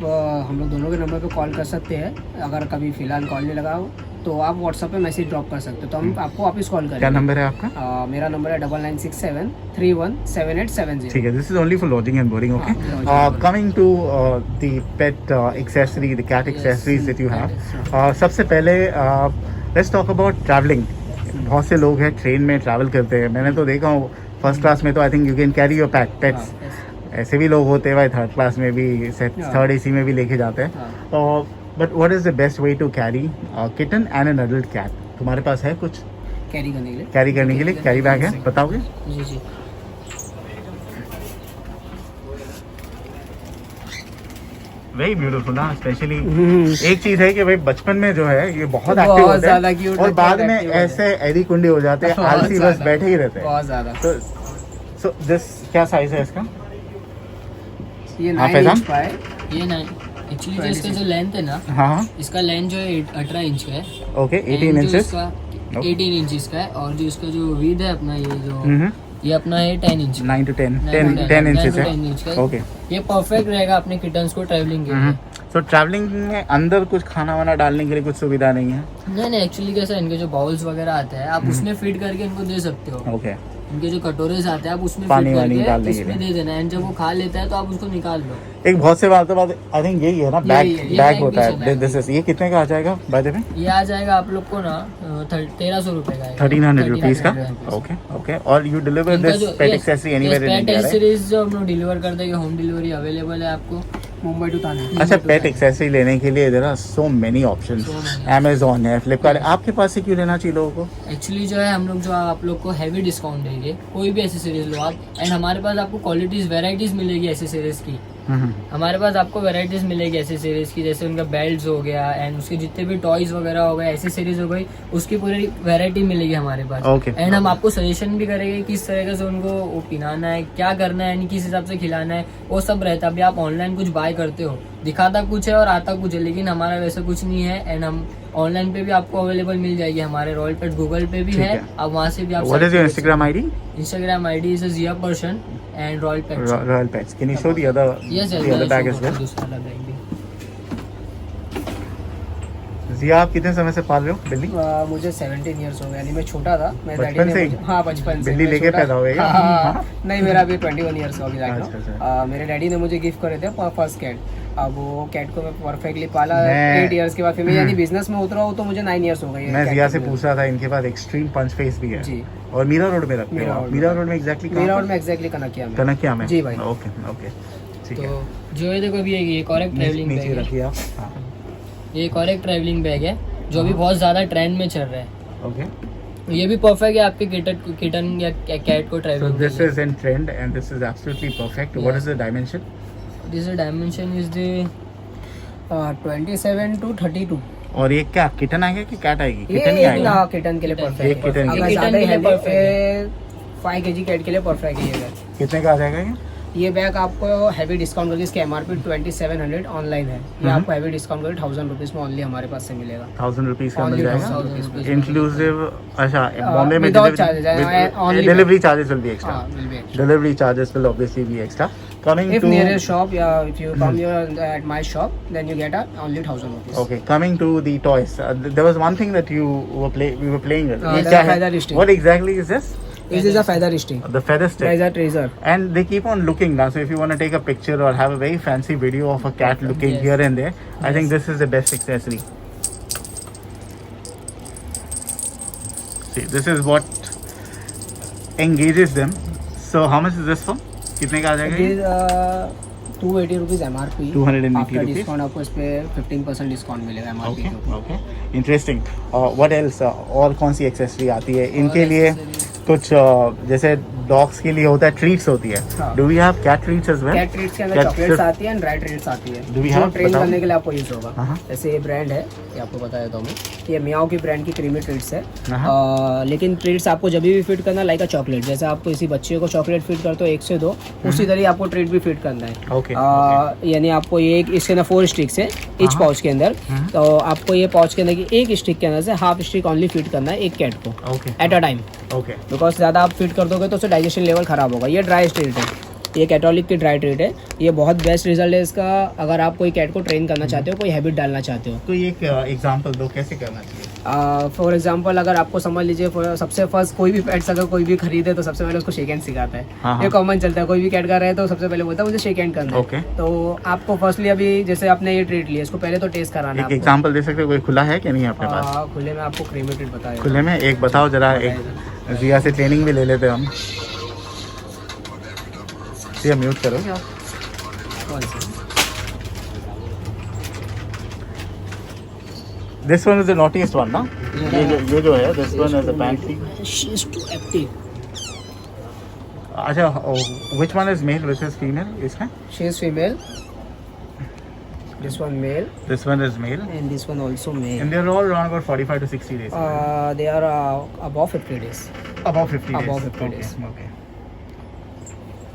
हम लोग दोनों के नंबर पे कॉल कर सकते हैं। अगर कभी फिलहाल कॉल नहीं लगा हो तो आप व्हाट्सएप पे मैसेज ड्रॉप कर सकते हो, तो हम आपको वापस कॉल करेंगे। क्या नंबर है आपका? मेरा नंबर है 9967317870। ठीक है, this is only for lodging and boarding. Okay, coming to the pet accessory, the cat accessories that you have, सबसे पहले लेट्स टॉक अबाउट ट्रैवलिंग। बहुत से लोग हैं ट्रेन में ट्रैवल करते हैं, मैंने तो देखा हूँ फर्स्ट क्लास में तो I think you can carry your pets. ऐसे भी लोग होते हैं भाई, थर्ड क्लास में भी, थर्ड एसी में भी लेके जाते हैं। But what is the best way to carry kitten and an adult cat? तुम्हारे पास है कुछ कैरी करने के लिए? कैरी बैग है, बताओगे? जी वेरी ब्यूटीफुल ना। स्पेशली एक चीज है कि भाई बचपन में जो है ये बहुत एक्टिव होते हैं और बाद में ऐसे एडी कुंडी हो जाते हैं, आलसी बस बैठे ही रहते हैं बहुत ज्यादा। तो सो दिस क्या साइज है इसका? ये 9 इंच का है। ये 9 एक्चुअली जो इसका जो लेंथ है ना, हाँ, इसका लेंथ जो है 18 इंच का है। ओके, 18 इंचेस, 18 इंचेस का है। और जो इसका जो विड्थ है अपना, ये जो ये अपना है 10 इंच, 9 to 10 इंचेस है। ओके, ये परफेक्ट रहेगा अपने किटन्स को ट्रैवलिंग के लिए। तो ट्रैवलिंग में अंदर कुछ खाना वाना डालने के लिए कुछ सुविधा नहीं है? नहीं, एक्चुअली कैसा, इनके जो बाउल्स वगैरह आते हैं आप उसमें फीड करके इनको दे सकते हो। ओके, इनके जो कटोरे आते हैं आप उसमें पानी फीड वानी डालने करके के उसमें दे देना, एंड जब वो खा लेता है तो आप उसको निकाल लो। एक बहुत से बात आई थिंक यही है ना, बैग होता है दिस इज, ये कितने का आ जाएगा बाय द वे? ये आ जाएगा आप लोग को ना 1300 रुपए का, 1300 रुपीज का। ओके, और you deliver this pet accessory anywhere in India? Pet accessories जो हम लोग डिलीवर कर देंगे, होम डिलीवरी अवेलेबल है आपको मुंबई टू थाने। अच्छा, पेट एक्सेसरी लेने के लिए there are so many options, Amazon है, फ्लिपकार्ट है, आपके पास से क्यों लेना चाहिए लोगों को? एक्चुअली जो है हम लोग जो आप लोग को हैवी डिस्काउंट देंगे, कोई भी एसेसरीज लो आप, एंड हमारे पास आपको क्वालिटीज वेराइटीज मिलेगी एसेसरीज की। हमारे पास आपको वेराइटीज मिलेगी एसेसरीज की, जैसे उनका बेल्ट हो गया एंड उसके जितने भी टॉयज वगैरह हो गए, एसेसरीज हो गई, उसकी पूरी वेराइटी मिलेगी हमारे पास। एंड हम आपको सजेशन भी करेंगे किस तरह से उनको वो पिलाना है, क्या करना है, यानी किस हिसाब से खिलाना है, वो सब रहता है। अभी आप ऑनलाइन कुछ बाय करते हो, दिखाता कुछ है और आता कुछ है, लेकिन हमारा वैसा कुछ नहीं है। एंड हम ऑनलाइन पे भी आपको अवेलेबल मिल जाएगी, हमारे रॉयल पेट गूगल पे भी है, आप वहाँ से भी आप। What is your Instagram ID? Instagram ID is Zia Person and Royal Pets. Royal Pets. Can you show the other Yes, the other bag as well? दूसरा वाला bag भी। जिया, आप कितने समय से पाल रहे हो बिल्ली? मुझे 17 ईयर्स हो गए, यानी मैं छोटा था, मैं बचपन से? हाँ बचपन से बिल्ली लेके पैदा हुए? नहीं, मेरा अभी 21 ईयर्स हो गया। मेरे डैडी ने मुझे गिफ्ट करे थे फर्स्ट कैट। अब वो कैट को मैं परफेक्टली पाला 8 ईयर्स के बाद, फिर मैं यानी बिजनेस में उतरा हूँ तो मुझे 9 ईयर्स हो गए। मैं जिया से पूछ रहा था, इनके पास एक्सट्रीम पंच फेस भी है जी, और मीरा रोड में रखते हो? मीरा रोड में एग्जैक्टली? मीरा रोड में एग्जैक्टली कनकिया में जी भाई। ओके ओके ठीक है। तो जो ये देखो, अभी एक और एक ट्रैवलिंग बैग है, रखिए आप। हाँ ये एक और एक ट्रैवलिंग बैग है जो अभी बहुत ज्यादा ट्रेंड में चल रहा है। ओके, ये भी परफेक्ट है आपके किटन या कैट को so travelling. this is in trend and this is absolutely perfect. What is the dimension? This dimension is the 27 to 32। और ये क्या किटन आएगा कि कैट आएगी? ये किटन ही आएगा। किटन के लिए ये परफेक्ट है। किटन अगर के ज्यादा लिए हेवी perfect है 5 kg कैट के लिए परफेक्ट है ये बैग। कितने का आ जाएगा ये बैग आपको हैवी डिस्काउंट करके, इसकी एमआरपी 2700 ऑनलाइन है, ये आपको हैवी डिस्काउंट करके 1000 रुपीज में ओनली हमारे पास से मिलेगा। 1000 रुपीज का Only मिल 1000 जाएगा rupees। इंक्लूसिव? अच्छा, बॉम्बे में without charges, only delivery charges will be extra. हाँ, will be extra। Delivery charges will obviously be extra. Coming If to nearest shop, yeah, if you come here at my shop, then you get only 1000 rupees। okay, coming to the toys, there was one thing that we were playing with. ये the क्या है? feather stick। What exactly is this? This is a feather stick। The feather stick. There is a treasure। And they keep on looking now. So if you want to take a picture or have a very fancy video of a cat looking Yes. here and there, I think this is the best accessory. See, this is what engages them. So how much is this for? कितने का आ जाएगा It ये? is 280 rupees MRP. 280 after rupees. Discount आपको इस पे 15% डिस्काउंट मिलेगा एमआरपी Okay, के ऊपर। okay. Interesting. What else? और कौन सी एक्सेसरी आती है इनके और लिए? accessories। कुछ जैसे डॉग्स के लिए होता है ट्रीट्स होती है। हाँ। Do we have cat treats as well? Cat treats के अंदर Cat चॉकलेट्स सिर्फ- आती है एंड ड्राई ट्रीट्स आती है, Do we जो have? ट्रेन बताओ। करने के लिए आपको यूज होगा। हाँ। जैसे ये ब्रांड है, ये आपको बता देता हूँ मैं, ये मियाओ की ब्रांड की क्रीमी ट्रीट्स है। हाँ। लेकिन ट्रीट्स आपको जब भी फिट करना लाइक अ चॉकलेट, जैसे आप किसी बच्चे को चॉकलेट फिट करते हो 1 से 2, उसी तरह ही आपको ट्रीट भी फिट करना है। ओके। यानी आपको ये इसके अंदर 4 स्टिक्स है इच हाँ। पाउच के अंदर, तो आपको ये पाउच के अंदर की एक स्टिक के अंदर से हाफ स्टिक ओनली फिट करना है एक कैट को okay at a time, okay because ज़्यादा आप फिट कर दोगे तो उससे डाइजेशन लेवल ख़राब होगा। ये ड्राई ट्रीट है, ये कैटोलिक की ड्राई ट्रीट है, ये बहुत बेस्ट रिजल्ट है इसका। अगर आप कोई कैट को ट्रेन करना चाहते हो, कोई हैबिट डालना चाहते हो, कोई एक एग्जांपल दो कैसे करना चाहिए? फॉर एग्जांपल अगर आपको समझ लीजिए, सबसे फर्स्ट कोई भी पेट्स अगर कोई भी खरीदे तो सबसे पहले उसको शेक हैंड सिखाता है। हाँ। ये कॉमन चलता है, कोई भी कैट का रहे तो सबसे पहले बोलता है मुझे शेक हैंड करना है। Okay। तो आपको फर्स्टली अभी जैसे आपने ये ट्रीट लिया, इसको पहले तो टेस्ट कराना एक है एग्जांपल दे सकते हो? कोई खुला है कि नहीं आपके पास? आपको। खुले में आपको क्रीमी ट्रीट बताया। खुले में एक बताओ जरा, एक जिया से ट्रेनिंग भी ले लेते हम। जिया म्यूट करो क्या? कौन सी? This one is the naughtiest one ना? ये जो है this one is the pantry. She is too active। अच्छा, which one is male which is female इसमें? She is female। This one male This one is male and this one also male। and they're all around about 45 to 60 days. They are above 50 days। Above 50 days. Above 50 days। Okay.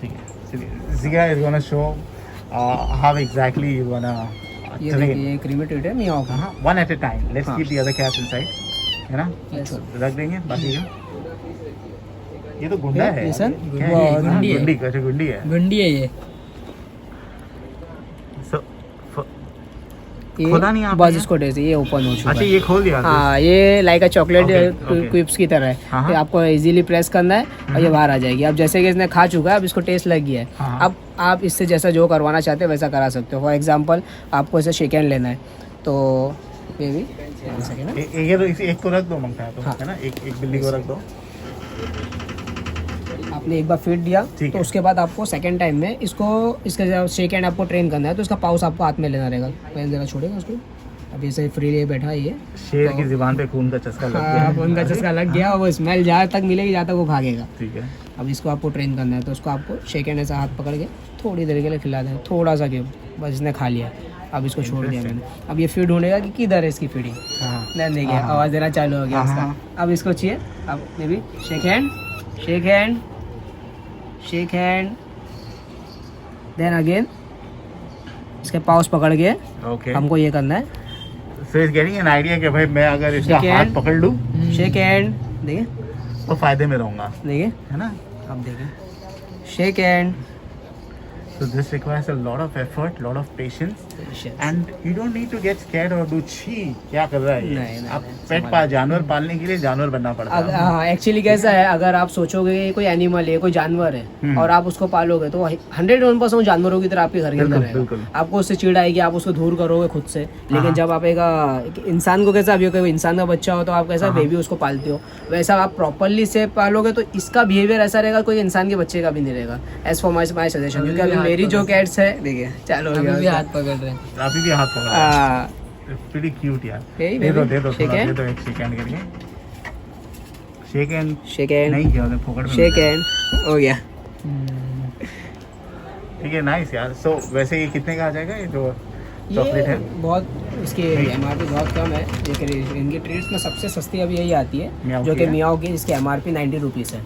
ठीक है, चलिए, Zia is gonna show how exactly you gonna ये train. देखिए, ये क्रीमी ट्रीट है मियाओ का। One at a time. Let's हाँ। keep the other cats inside. है ना? Yes। रख देंगे बाकी का। ये तो गुंडा है। Listen। क्या है ये? गुंडी है। गुंडी, अच्छा गुंडी है। गुंडी है ये। So, खोला नहीं आपने बस ये? इसको टेस्ट, ये ओपन हो चुका अच्छा है। ये खोल दिया? हाँ, ये लाइक अ चॉकलेट Okay, okay। क्विप्स की तरह है। हाँ। तो आपको इजीली प्रेस करना है और ये बाहर आ जाएगी। अब जैसे कि इसने खा चुका है, अब इसको टेस्ट लग गया है। हाँ। अब आप इससे जैसा जो करवाना चाहते हो वैसा करा सकते हो। फॉर एग्जांपल आपको इसे शेक हैंड लेना है, तो ये भी एक को रख दो मंगता है तो, हाँ। है ना? एक बिल्ली को रख दो। आपने एक बार फीड दिया ठीक तो है। उसके बाद आपको सेकंड टाइम में इसको इसका शेक हैंड आपको ट्रेन करना है, तो इसका पाउच आपको हाथ में लेना रहेगा। मैं जरा छोड़ेगा उसको, अब ऐसे फ्रीली बैठा है ये। शेर तो- की जुबान पे खून का चस्का लग गया। हाँ, उनका चस्का लग गया, वो स्मेल जहाँ तक मिलेगी जहाँ तक वो भागेगा। ठीक है। अब इसको आपको ट्रेन करना है, तो उसको आपको शेक हैंड ऐसा हाथ पकड़ के थोड़ी देर के लिए खिला दें, थोड़ा सा क्यों, बस इसने खा लिया। अब इसको छोड़ दिया मैंने। अब ये फीड ढूंढेगा कि किधर है इसकी फीडिंग। हाँ। नहीं देखिए, हाँ। आवाज़ देना चालू हो गया हाँ, उसका। हाँ। अब इसको चाहिए, अब maybe shake hand, shake hand, shake hand, then again इसके पाउच पकड़ के ओके। हमको ये करना है, So he's getting an idea कि भाई मैं अगर इसका Shake हाथ hand। पकड़ लूँ शेक हैंड, देखिए तो फायदे में रहूंगा, देखिए, है ना? अब देखिए shake hand. So this requires a lot of effort, lot of patience, and you don't need to get scared or do छी क्या कर रहा है ये? नहीं, आप पेट पा जानवर पालने के लिए जानवर बनना पड़ता है। हाँ, एक्चुअली कैसा है, अगर आप सोचोगे कि कोई एनिमल है, कोई जानवर है और आप उसको पालोगे तो 101% जानवरों की तरह आपके घर के अंदर रहेगा। आपको उससे चिढ़ आएगी, आप उसको दूर करोगे खुद से। लेकिन जब आप एक इंसान को कैसा, अभी कोई इंसान का बच्चा हो तो आप कैसा बेबी उसको पालते हो, वैसा आप प्रॉपरली से पालोगे तो इसका बिहेवियर ऐसा रहेगा, कोई इंसान के बच्चे का भी नहीं रहेगा। एज फॉर माई सजेशन, क्योंकि अभी मेरी जो कैट्स है, देखिए चलो अभी हाथ पकड़ रहे हैं, अभी भी हाथ पकड़ रहे हैं। Pretty cute यार। दे दो एक शेक हैंड करके। शेक हैंड नहीं किया, फोकट में शेक हैंड हो गया। ठीक है, नाइस यार। सो वैसे ये कितने का आ जाएगा ये जो चॉकलेट है? बहुत इसकी एमआरपी बहुत कम है। इनकी ट्रीट्स में सबसे सस्ती अभी यही आती है जो कि मियाओ की, जिसकी एमआरपी 90 रुपीज़ है।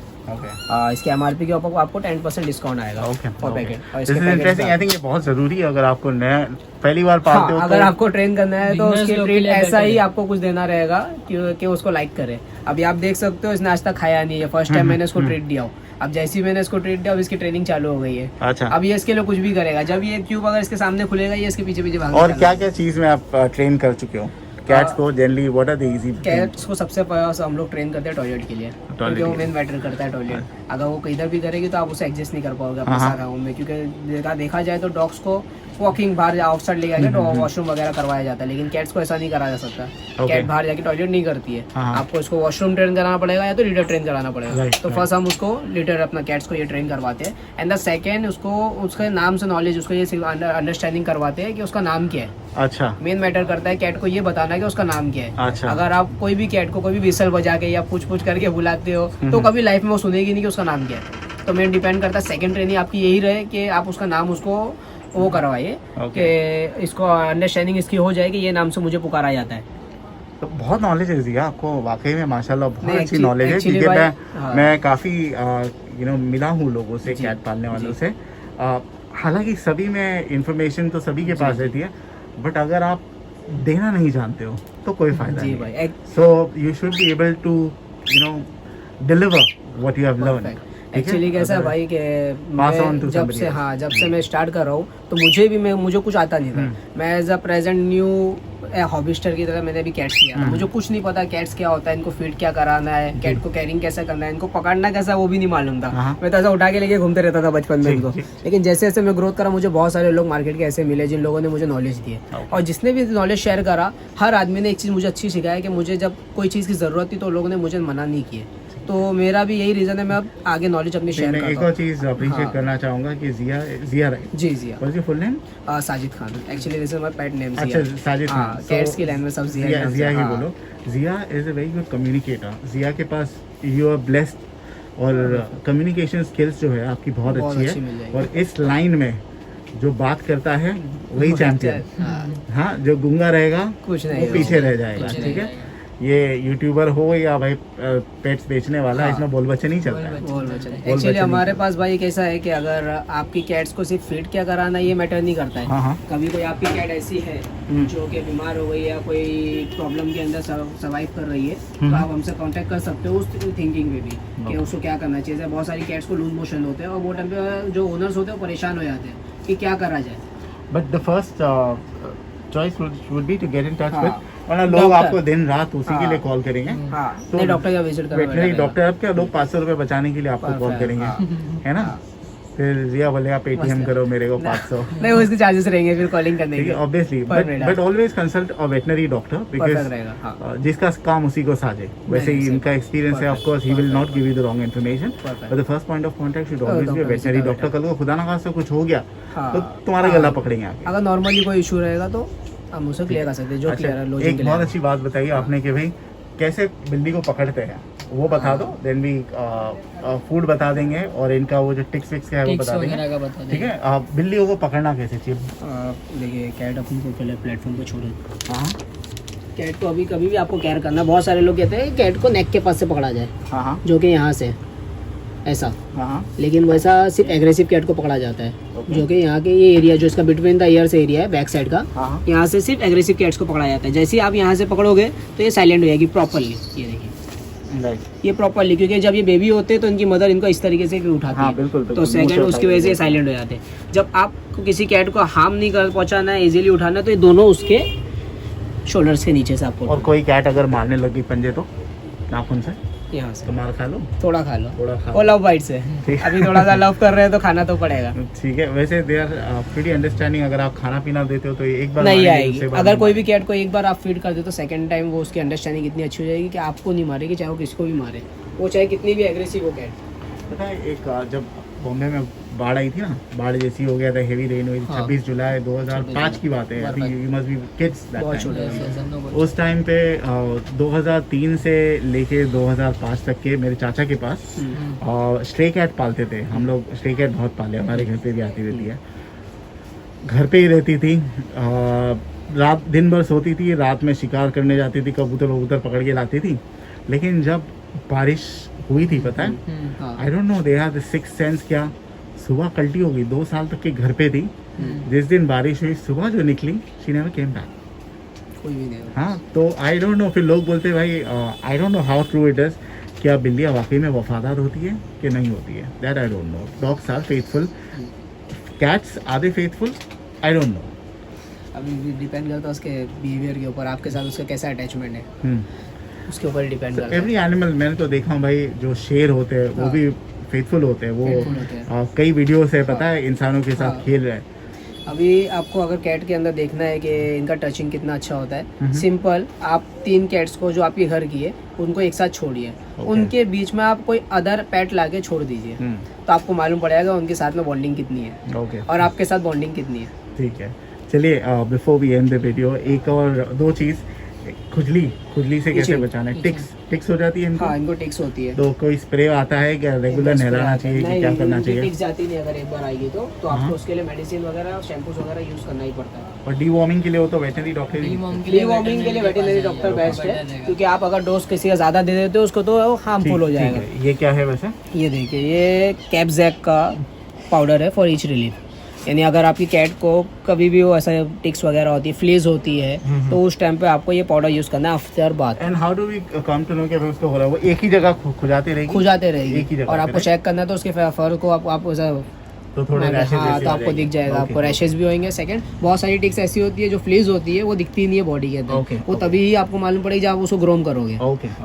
इसके एमआरपी के ऊपर आपको 10% डिस्काउंट आएगा for packet. This is interesting. I think ये बहुत जरूरी है अगर आपको नया पहली बार पालते हो। अगर आपको ट्रेन करना है तो उसकी ट्रीट ऐसा ही आपको कुछ देना रहेगा कि उसको लाइक करे। अभी आप देख सकते हो इसने आज तक खाया नहीं है, फर्स्ट टाइम मैंने इसको ट्रीट दिया। अब जैसे ही मैंने इसको ट्रीट दिया, अब इसकी ट्रेनिंग चालू हो गई है। अच्छा, अब ये इसके लिए कुछ भी करेगा। जब ये क्यूब अगर इसके सामने खुलेगा, ये इसके पीछे पीछे भागेगा। और क्या क्या चीज में आप ट्रेन कर चुके हो कैट्स को? Generally what are the easy? Cats को सबसे पहले हम लोग ट्रेन करते हैं टॉयलेट के लिए, क्योंकि वो मेन मैटर करता है टॉयलेट। अगर वो किधर भी करेगी तो आप उसे एडजस्ट नहीं कर पाओगे अपने साथ रूम में, क्योंकि देखा जाए तो डॉग्स को वॉकिंग बाहर आउटसाइड ले जाके वॉशरूम वगैरह करवाया जाता है, लेकिन कैट्स को ऐसा नहीं करा जा सकता। कैट बाहर जाके टॉयलेट नहीं करती है। आपको इसको वॉशरूम ट्रेन कराना पड़ेगा या तो लीडर ट्रेन कराना पड़ेगा। तो फर्स्ट हम उसको लीडर अपना कैट्स को ये ट्रेन करवाते हैं, एंड द सेकेंड उसको उसके नाम से नॉलेज, उसको ये अंडरस्टैंडिंग करवाते हैं कि उसका नाम क्या है। अच्छा, मेन मैटर करता है कैट को ये बताना है कि उसका नाम क्या है। अच्छा, अगर आप कोई भी कैट को कोई भी विसल बजा के या पूछ करके बुलाते हो तो कभी लाइफ में वो सुनेगी नहीं कि उसका नाम क्या है। तो मेन डिपेंड करता है, सेकंड ट्रेनिंग आपकी यही रहे कि आप उसका नाम उसको वो करवाइए कि इसको अंडरस्टैंडिंग इसकी हो जाए कि ये नाम से मुझे पुकारा जाता है। तो बहुत नॉलेज है जी आपको, वाकई में माशाल्लाह बहुत अच्छी नॉलेज है। क्योंकि मैं काफ़ी मिला हूँ लोगों से, कैट पालने वालों से। हालांकि सभी में इंफॉर्मेशन तो सभी के पास रहती है, बट अगर आप देना नहीं जानते हो तो कोई फायदा नहीं। So you should be able to deliver what you have learn. Actually कैसा है भाई कि जब से मैं स्टार्ट कर रहा हूँ तो मुझे कुछ आता नहीं था। मैं एज अ प्रेजेंट न्यू हॉबिस्टर की तरह मैंने भी कैट्स किया था। मुझे कुछ नहीं पता कैट्स क्या होता है, इनको फीड क्या कराना है, कैट को कैरिंग कैसे करना है, इनको पकड़ना कैसा वो भी नहीं मालूम था। मैं तो ऐसा उठा के लेके घूमते रहता था बचपन में इनको। लेकिन जैसे जैसे मैं ग्रोथ करा, मुझे बहुत सारे लोग मार्केट के ऐसे मिले जिन लोगों ने मुझे नॉलेज दी है। और जिसने भी नॉलेज शेयर करा, हर आदमी ने एक चीज़ मुझे अच्छी सिखाया कि मुझे जब कोई चीज़ की ज़रूरत थी तो लोगों ने मुझे मना नहीं किया। तो मेरा भी यही रीजन है, मैं अब आगे नॉलेज अपनी शेयर करता हूं। एक और चीज अप्रिशिएट करना चाहूंगा कि जिया राइट? जी Jiya. What is your full name? Sajid Khan. Actually this is my pet name. अच्छा, साजिद खान। कैट्स की लैंग्वेज सब जिया ही बोलो। Jiya is a very good communicator. Jiya के पास यू आर ब्लेस्ड और कम्युनिकेशन स्किल्स जो है आपकी बहुत अच्छी है। और इस लाइन में जो बात करता है वही चैंपियन। हाँ, जो गूंगा रहेगा कुछ नहीं, वो पीछे रह जाएगा। ठीक है, ये यूट्यूबर हो या भाई पेट्स बेचने वाला, इसमें बोल बच्चे नहीं चलता है। एक्चुअली हमारे पास भाई कैसा है कि अगर आपकी कैट्स को सिर्फ फीड क्या कराना ये मैटर नहीं करता है। कभी कोई आपकी कैट ऐसी है जो कि बीमार हो गई या कोई प्रॉब्लम के अंदर सर्वाइव कर रही है, तो आप हमसे कांटेक्ट कर सकते हो उस थिंकिंग में भी कि उसको क्या करना चाहिए। बहुत सारी कैट्स को लूज मोशन होते हैं और वो टाइम पे जो ओनर्स होते हैं वो परेशान हो जाते हैं कि क्या करा जाए। But the first choice would be to get in touch with, वरना लोग आपको दिन रात उसी के लिए कॉल करेंगे। तो डॉक्टर का विजिट करना, वेटनरी डॉक्टर आपके लोग 500 रुपए बचाने के लिए आपको कॉल करेंगे, है ना? फिर जिया बोलेगा पेटीएम करो मेरे को 500। नहीं, उसके चार्जेस रहेंगे फिर कॉलिंग करने के। Obviously, but always consult a veterinary doctor, because जिसका काम उसी को साजे। वैसे ही इनका एक्सपीरियंस है, of course he will not give you the wrong information, but the first point of contact should always be a veterinary doctor. कल को खुदा ना खास्ता कुछ हो गया तो तुम्हारा गला पकड़ेंगे आगे। अगर नॉर्मली कोई इशू रहेगा तो हम उसे क्लियर कर सकते हैं, जो क्लियर है। एक बहुत अच्छी बात बताई आपने कि भाई कैसे बिल्ली को पकड़ते हैं वो बता दो, देन भी फूड बता देंगे और इनका वो जो टिक्स विक्स है वो बता देंगे। ठीक है, बिल्लियों को पकड़ना कैसे चाहिए? देखिए, कैट अपन को पहले प्लेटफॉर्म पे छोड़े। हाँ, कैट को अभी कभी भी आपको केयर करना। बहुत सारे लोग कहते हैं कैट को नेक के पास से पकड़ा जाए, जो कि यहाँ से ऐसा, लेकिन वैसा सिर्फ एग्रेसिव कैट को पकड़ा जाता है, जो कि यहाँ के ये एरिया जो इसका बिटवीन द ईयर्स एरिया है बैक साइड का, यहाँ से सिर्फ एग्रेसिव कैट्स को पकड़ा जाता है। जैसे ही आप यहाँ से पकड़ोगे तो ये साइलेंट हो जाएगी प्रॉपरली। ये देखिए ये प्रॉपरली, क्योंकि जब ये बेबी होते हैं तो इनकी मदर इनको इस तरीके से उठाती है, बिल्कुल, तो सेकंड उसकी वजह से साइलेंट हो जाते हैं। जब आपको किसी कैट को हार्म नहीं कर पहुंचाना है, इजीली उठाना है, तो ये दोनों उसके शोल्डर्स के नीचे से आपको, और कोई कैट अगर मारने लगी पंजे तो नाखून से यहाँ से तो मार खा लो, थोड़ा खा लो, थोड़ा खा वो लव बाइट से। ठीक। अभी थोड़ा सा लव कर रहे हैं तो खाना तो पड़ेगा। ठीक है, वैसे दे आर प्रीटी अंडरस्टैंडिंग। अगर आप खाना पीना देते हो तो एक बार नहीं मारेगी, आएगी। दूसरे बार अगर नहीं कोई भी कैट को एक बार आप फीड कर दे तो सेकंड टाइम वो उसकी अंडरस्टैंडिंग इतनी अच्छी हो जाएगी कि आपको नहीं मारेगी, चाहे वो किसको भी मारे, वो चाहे कितनी भी एग्रेसिव हो कैट। पता है एक जब बॉम्बे में बाढ़ आई थी ना, बाढ़ जैसी हो गया था, हेवी रेन हुई थी, 26 जुलाई 2005 की बात है। अभी you must be kids that time. उस टाइम पे 2003 से लेके 2005 तक के मेरे चाचा के पास स्ट्रे कैट पालते थे हम लोग। स्ट्रे कैट बहुत पाले, हमारे घर पे भी आती रहती है, घर पे ही रहती थी, रात दिन भर सोती थी, रात में शिकार करने जाती थी, कबूतर वबूतर पकड़ के लाती थी। लेकिन जब बारिश हुई थी, पता है, आई don't no they have the sixth sense क्या, सुबह कल्टी हो गई। 2 साल तक के घर पे थी, जिस दिन बारिश हुई सुबह जो निकली, शी नेवर केम बैक, कोई भी नहीं। हाँ, तो आई डोंट नो, फिर लोग बोलते भाई आई don't know how true it is, क्या बिल्लियाँ वाकई में वफादार होती है कि नहीं होती है, that I don't know. Dogs are faithful, cats are they faithful, I don't know. अभी डिपेंड करता है उसके बिहेवियर के ऊपर, आपके साथ उसका कैसा अटैचमेंट है, उसके ऊपर डिपेंड करता है। एवरी एनिमल, मैंने तो देखा हूँ भाई, जो शेर होते हैं वो भी फेथफुल होते हैं, वो कई वीडियो से पता है इंसानों के साथ खेल रहे हैं। अभी आपको अगर कैट के अंदर देखना है कि इनका टचिंग कितना अच्छा होता है, सिंपल, आप 3 कैट्स को जो आपके घर की है उनको एक साथ छोड़िए, उनके बीच में आप कोई अदर पेट लाके छोड़ दीजिए, तो आपको मालूम पड़ेगा उनके साथ में बॉन्डिंग कितनी है और आपके साथ बॉन्डिंग कितनी है। ठीक है, चलिए before we end the video, एक और 2 चीज़, खुजली से कैसे बचाना है? टिक्स हो जाती है इनको? हाँ, इनको टिक्स होती है। तो कोई स्प्रे आता है क्या, रेगुलर नहलाना चाहिए कि क्या करना चाहिए? टिक्स जाती नहीं अगर एक बार आएगी तो आपको उसके लिए मेडिसिन वगैरह, शैम्पूस वगैरह यूज करना ही पड़ता है। और डीवॉर्मिंग के लिए हो तो वेटनरी डॉक्टर, डीवॉर्मिंग के लिए वेटनरी डॉक्टर बेस्ट है, क्योंकि आप अगर डोज किसी का ज्यादा दे देते हो उसको तो हार्मफुल हो जाएगा। ये क्या है वैसे? ये देखिए, ये कैपजैक का पाउडर है फॉर ईच रिलीफ, यानी अगर आपकी कैट को कभी भी वो ऐसा टिक्स वगैरह होती है, फ्लीज होती है, तो उस टाइम पे आपको ये पाउडर यूज करना है after bath. And how do we come to know कि उसको हो रहा है? वो एक ही जगह खुजाते रहेगी, खुजाते रहेगी, एक ही जगह और आपको चेक करना है तो उसके फर को आप तो थोड़े रैशेस, हाँ, तो आपको दिख जाएगा, आपको रैशेस भी होंगे। सेकंड, बहुत सारी टिक्स ऐसी होती है जो फ्लीज होती है, वो दिखती नहीं है बॉडी के अंदर, वो तभी ही आपको मालूम पड़ेगी जब आप उसको ग्रोम करोगे।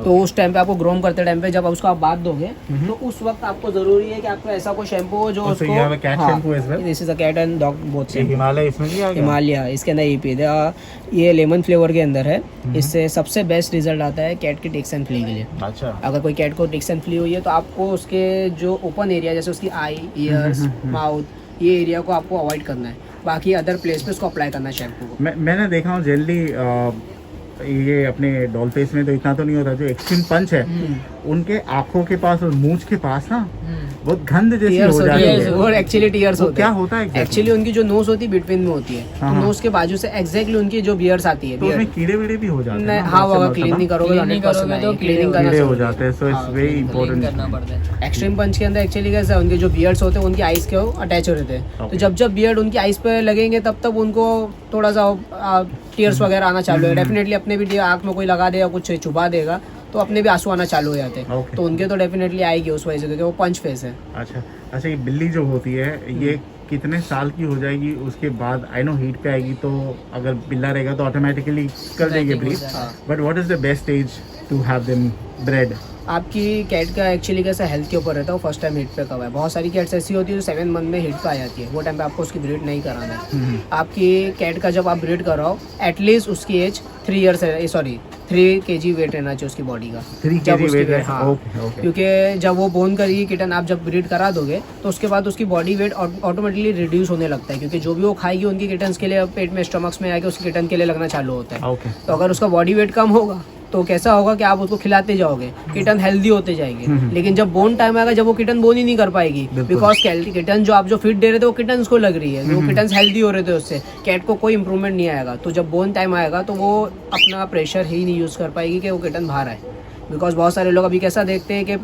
तो उस टाइम पे आपको ग्रोम करते टाइम पे जब उसको आप बात दोगे, तो उस वक्त आपको जरूरी है कि आपको ऐसा कोई शैम्पू हो जो उसको, this is a cat and dog both same. Himalaya इसमें भी आ गया? हिमालय इसके अंदर ये लेमन फ्लेवर के अंदर है, इससे सबसे बेस्ट रिजल्ट आता है कैट की टिक्स एंड फ्ली के लिए। अच्छा, अगर कोई कैट को टिक्स एंड फ्ली हुई है तो आपको उसके जो ओपन एरिया, जैसे उसकी आई, ईयर्स, माउथ, ये एरिया को आपको अवॉइड करना है, बाकी अदर प्लेस पे उसको अप्लाई करना है शैम्पू को। मैंने देखा हूँ जनरली ये अपने डॉल फेस में तो इतना तो नहीं होता, जो एक्सट्रीम पंच है उनके आंखों के पास और मूंछ के पास ना बहुत गंध जैसी हो जाती है, वो एक्चुअली टीयर्स होते हैं। क्या होता है एक्चुअली उनकी जो नोज होती है बिटवीन में होती है, तो नोज के बाजू से एग्जैक्टली उनकी जो बियर्स आती है, तो उसमें कीड़े वीड़े भी हो जाते हैं। हाँ, वो अगर क्लीन नहीं करोगे तो क्लीनिंग कीड़े हो जाते हैं, सो इट्स वेरी इंपॉर्टेंट करना पड़ता है। एक्सट्रीम पंच के अंदर एक्चुअली कैसा है, उनके जो बियर्ड्स होते हैं उनकी आइज के अटैच हो रहते हैं, तो जब बियर्ड उनकी आइज पे लगेंगे तब उनको थोड़ा सा टीयर्स वगैरह आना चालू है। डेफिनेटली अपने भी आँख में कोई लगा देगा, कुछ छुपा देगा, तो अपने भी आंसू आना चालू हो जाते हैं, तो उनके तो डेफिनेटली आएगी उस वजह से, क्योंकि वो पंच फेस है। अच्छा, ये बिल्ली जो होती है ये कितने साल की हो जाएगी उसके बाद? आई नो हीट पे आएगी तो अगर बिल्ला रहेगा तो ऑटोमेटिकली कर देंगे breed, but what is the best age to have them bred? आपकी कैट का एक्चुअली कैसा हेल्थ के ऊपर रहता है, वो फर्स्ट टाइम हिट पे कब है। बहुत सारी कैट्स ऐसी होती है जो 7 मंथ में हिट पे आ जाती है, वो टाइम पे आपको उसकी ब्रीड नहीं कराना है। आपकी कैट का जब आप ब्रीड कराओ, एटलीस्ट उसकी एज 3 ईयर्स है, सॉरी 3 kg वेट रहना चाहिए उसकी बॉडी का। 3 kg वेट है, हाँ, क्योंकि जब वो बोन करेगी किटन, आप जब ब्रीड करा दोगे तो उसके बाद उसकी बॉडी वेट ऑटोमेटिकली रिड्यूस होने लगता है, क्योंकि जो भी वो खाएगी उनकी किटन्स के लिए पेट में, स्टमक्स में आके उसकी किटन के लिए लगना चालू होता है। तो अगर उसका बॉडी वेट कम होगा तो कैसा होगा कि आप उसको खिलाते जाओगे, किटन हेल्दी होते जाएंगे, लेकिन जब बोन टाइम आएगा जब वो किटन बोन ही नहीं कर पाएगी, बिकॉज किटन जो आप जो फीड दे रहे थे वो किटन्स को लग रही है, वो किटन्स हेल्दी हो रहे थे, उससे कैट को कोई इंप्रूवमेंट नहीं आएगा। तो जब बोन टाइम आएगा तो वो अपना प्रेशर ही नहीं यूज कर पाएगी कि वो किटन बाहर आए, बिकॉज बहुत सारे लोग अभी कैसा देखते हैं कि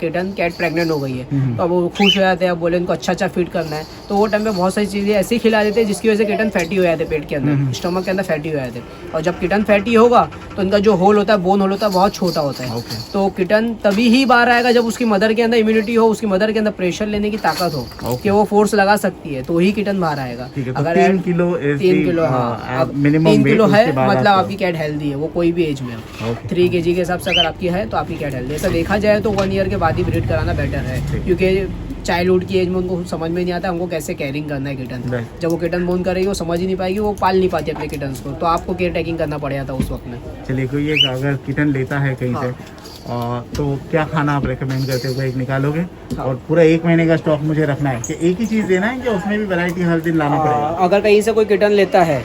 किटन कैट प्रेग्नेंट हो गई है तो अब वो खुश हो जाते हैं, अब बोले इनको अच्छा फीड करना है, तो वो टाइम पे बहुत सारी चीज़ें ऐसी खिला देते हैं जिसकी वजह से किटन फैटी हो जाते हैं, पेट के अंदर स्टमक के अंदर फैटी हो जाते हैं। और जब किटन फैटी होगा तो इनका जो होल होता है, बोन होल होता है, बहुत छोटा होता है। तो किटन तभी ही बाहर आएगा जब उसकी मदर के अंदर इम्यूनिटी हो, उसकी मदर के अंदर प्रेशर लेने की ताकत हो कि वो फोर्स लगा सकती है, तो ही किटन बाहर आएगा। अगर 3 किलो 3 किलो हाँ, 3 किलो है मतलब आपकी कैट हेल्दी है, वो कोई भी एज में हो। 3 kg के हिसाब से अगर आपकी है तो आपकी कैट हेल्दी है। ऐसा देखा जाए तो 1 ईयर के बाद ही ब्रीड कराना बेटर है, क्योंकि चाइल्डहुड की एज में उनको समझ में नहीं आता हमको कैसे केयरिंग करना है किटन। जब वो किटन बोन करेगी वो समझ ही नहीं पाएगी, वो पाल नहीं पाती अपने किटन्स को, तो आपको केयर टेकिंग करना पड़ेगा था उस वक्त में। चलिए, कोई एक अगर किटन लेता है कहीं से तो क्या खाना आप रेकमेंड करते हो? एक निकालोगे और पूरा 1 महीने का स्टॉक मुझे रखना है कि एक ही चीज़ देना है कि उसमें भी वैरायटी हर दिन लाना पड़ेगा? अगर कहीं से कोई किटन लेता है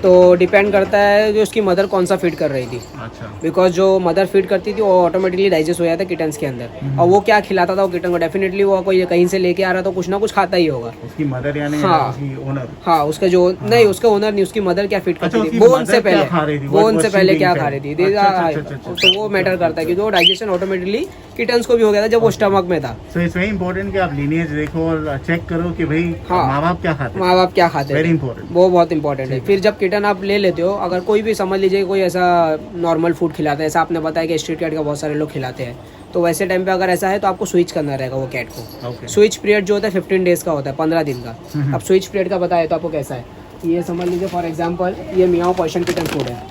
तो डिपेंड करता है कि उसकी मदर कौन सा फीड कर रही थी। अच्छा। बिकॉज जो मदर फीड करती थी वो ऑटोमेटिकली डाइजेस्ट हो जाता है किटन्स के अंदर, और वो क्या खिलाता था वो किटन को, डेफिनेटली वो कोई कहीं से लेके आ रहा तो कुछ ना कुछ खाता ही होगा। उसकी मदर यानी उसकी ओनर? हाँ, उसका जो नहीं, उसका ओनर नहीं, उसकी मदर क्या फीड करती थी बोन से पहले, बोन से पहले क्या खा रही थी, तो वो मैटर करता है, क्योंकि वो डाइजेशन ऑटोमेटिकली किटन्स को भी हो गया था जब वो स्टमक में था। सो इट्स वेरी इंपॉर्टेंट कि आप लीनिएज देखो और चेक करो कि भाई माँ बाप क्या खाते हैं। माँ बाप क्या खाते हैं, वेरी इंपॉर्टेंट, वो बहुत इंपॉर्टेंट है। फिर जब किटन आप ले लेते हो, अगर कोई भी समझ लीजिए कोई ऐसा नॉर्मल फूड खिलाता है, ऐसा आपने बताया कि स्ट्रीट कैट का बहुत सारे लोग खिलाते हैं, तो वैसे टाइम पे अगर ऐसा है तो आपको स्विच करना रहेगा वो कैट को। स्विच पीरियड जो होता है 15 डेज का होता है, 15 दिन का। अब स्विच पीरियड का बताया तो आपको कैसा है, ये समझ लीजिए फॉर एग्जांपल ये मियाओ पर्शियन किटन फूड है,